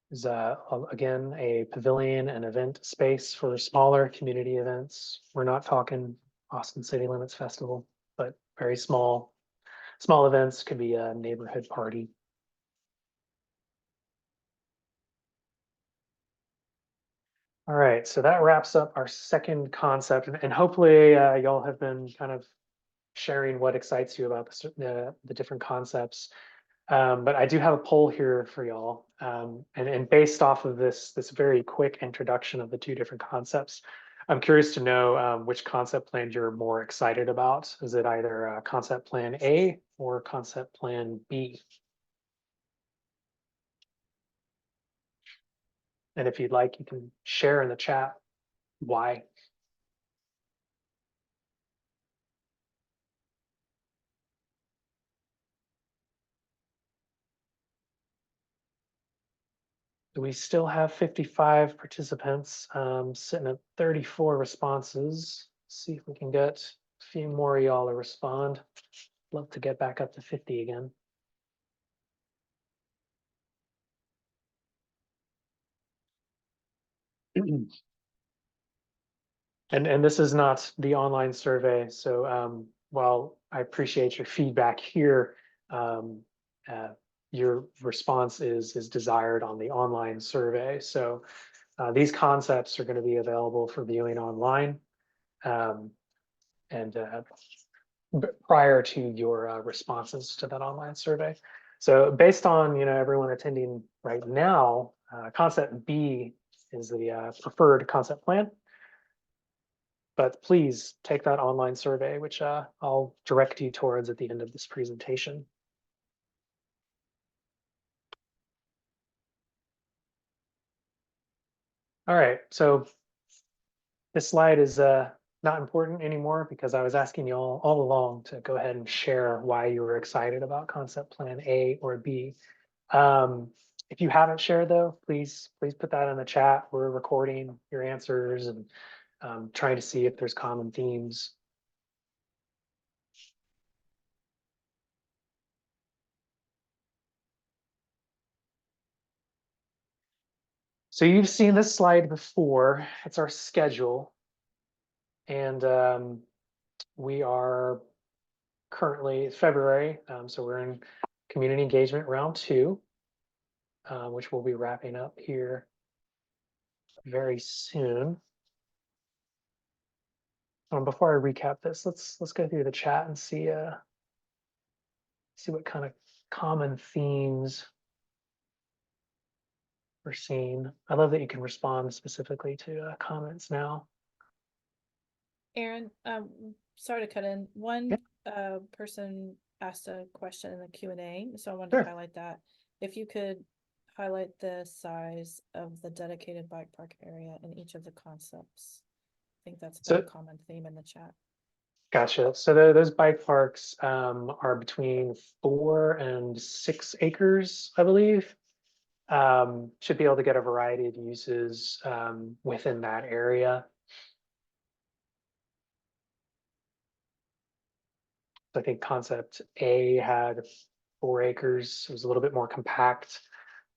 C: Is again a pavilion and event space for smaller community events. We're not talking Austin City Limits Festival, but very small events. Could be a neighborhood party. All right, so that wraps up our second concept, and hopefully y'all have been kind of sharing what excites you about the different concepts. But I do have a poll here for y'all, and based off of this very quick introduction of the 2 different concepts, I'm curious to know which concept plan you're more excited about. Is it either concept plan A or concept plan B? And if you'd like, you can share in the chat why. We still have 55 participants, sitting at 34 responses. See if we can get a few more of y'all to respond. Love to get back up to 50 again. And this is not the online survey. So while I appreciate your feedback here, your response is desired on the online survey. So these concepts are going to be available for viewing online, and prior to your responses to that online survey. So based on everyone attending right now, Concept B is the preferred concept plan. But please take that online survey, which I'll direct you towards at the end of this presentation. All right, so this slide is not important anymore because I was asking you all along to go ahead and share why you were excited about concept plan A or B. If you haven't shared though, please put that in the chat. We're recording your answers and trying to see if there's common themes. So you've seen this slide before. It's our schedule. And we are currently February, so we're in community engagement round 2, which we'll be wrapping up here very soon. Before I recap this, let's go through the chat and see what kind of common themes we're seeing. I love that you can respond specifically to comments now.
D: Aaron, sorry to cut in. One person asked a question in the Q&A, so I wanted to highlight that. If you could highlight the size of the dedicated bike park area in each of the concepts. I think that's a common theme in the chat.
C: Gotcha. So those bike parks are between 4 and 6 acres, I believe. Should be able to get a variety of uses within that area. I think concept A had 4 acres. It was a little bit more compact.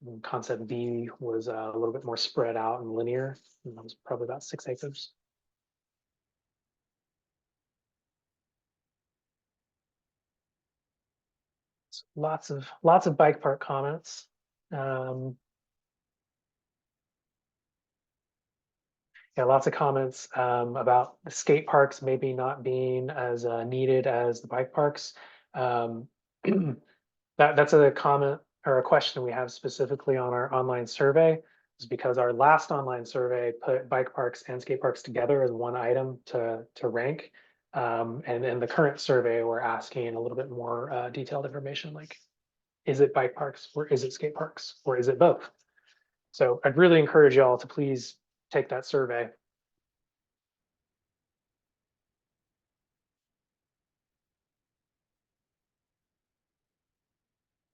C: And concept B was a little bit more spread out and linear. And that was probably about 6 acres. So lots of bike park comments. Yeah, lots of comments about the skate parks maybe not being as needed as the bike parks. That's a comment or a question we have specifically on our online survey, is because our last online survey put bike parks and skate parks together as one item to rank. And in the current survey, we're asking a little bit more detailed information, like, is it bike parks or is it skate parks or is it both? So I'd really encourage y'all to please take that survey.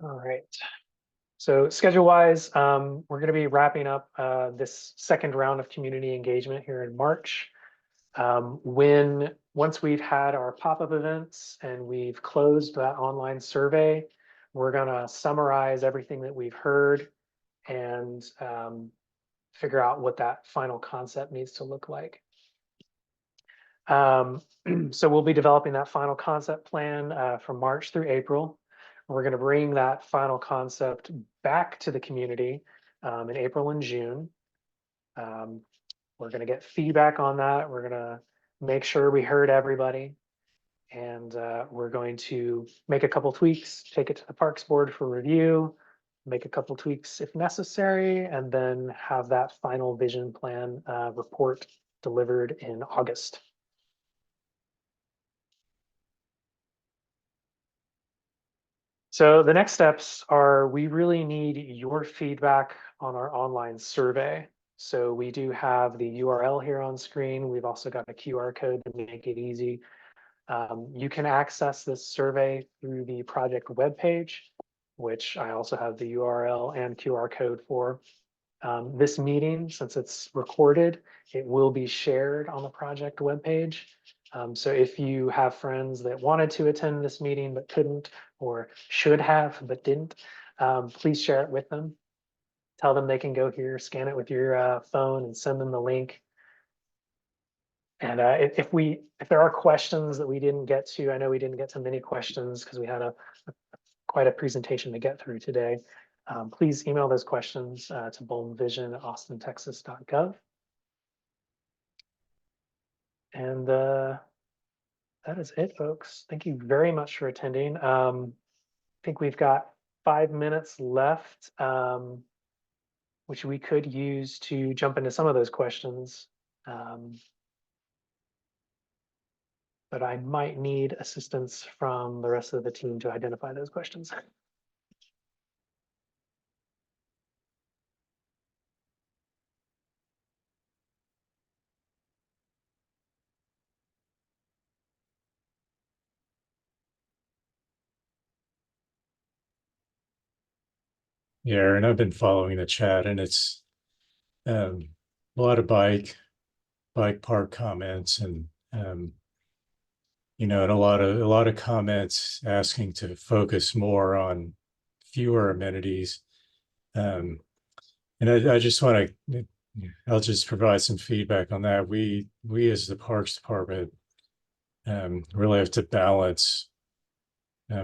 C: All right. So schedule-wise, we're going to be wrapping up this second round of community engagement here in March. Once we've had our pop-up events and we've closed that online survey, we're going to summarize everything that we've heard and figure out what that final concept needs to look like. So we'll be developing that final concept plan from March through April. We're going to bring that final concept back to the community in April and June. We're going to get feedback on that. We're going to make sure we heard everybody. And we're going to make a couple tweaks, take it to the Parks Board for review, make a couple tweaks if necessary, and then have that final vision plan report delivered in August. So the next steps are, we really need your feedback on our online survey. So we do have the URL here on screen. We've also got a QR code to make it easy. You can access this survey through the project webpage, which I also have the URL and QR code for. This meeting, since it's recorded, it will be shared on the project webpage. So if you have friends that wanted to attend this meeting but couldn't, or should have but didn't, please share it with them. Tell them they can go here, scan it with your phone, and send them the link. And if there are questions that we didn't get to, I know we didn't get to many questions because we had quite a presentation to get through today. Please email those questions to bolmvision@austintexas.gov. And that is it, folks. Thank you very much for attending. I think we've got 5 minutes left. which we could use to jump into some of those questions. But I might need assistance from the rest of the team to identify those questions.
A: Yeah, and I've been following the chat, and it's a lot of bike park comments, and and a lot of comments asking to focus more on fewer amenities. And I just want to, I'll just provide some feedback on that. We as the Parks Department really have to balance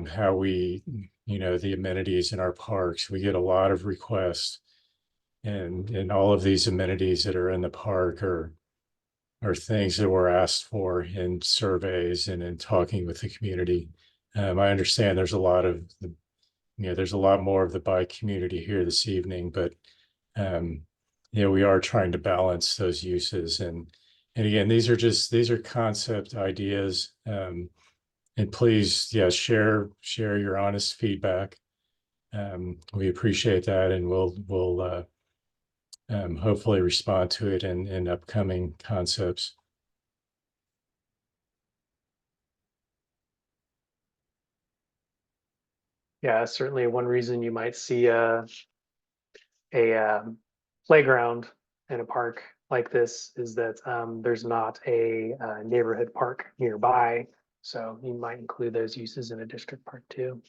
A: how we, the amenities in our parks. We get a lot of requests, and all of these amenities that are in the park are things that were asked for in surveys and in talking with the community. I understand there's a lot of there's a lot more of the bike community here this evening, but we are trying to balance those uses. And again, these are concept ideas. And please, share your honest feedback. We appreciate that, and we'll hopefully respond to it in upcoming concepts.
C: Yeah, certainly one reason you might see a playground in a park like this is that there's not a neighborhood park nearby. So you might include those uses in a district park too.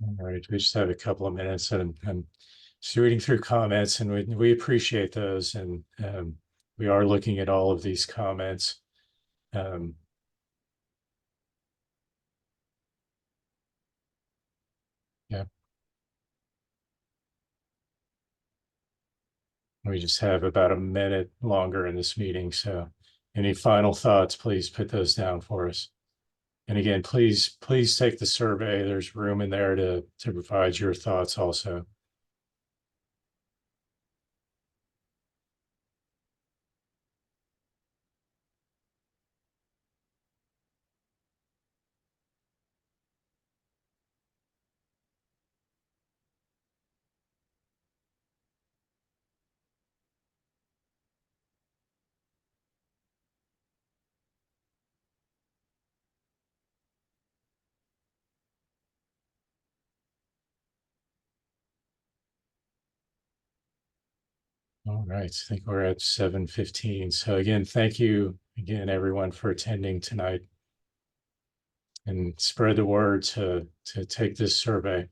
A: All right, we just have a couple of minutes, and I'm just reading through comments, and we appreciate those, and we are looking at all of these comments. Yeah. We just have about a minute longer in this meeting, so any final thoughts, please put those down for us. And again, please take the survey. There's room in there to provide your thoughts also. All right, I think we're at 7:15. So again, thank you again, everyone, for attending tonight, and spread the word to take this survey.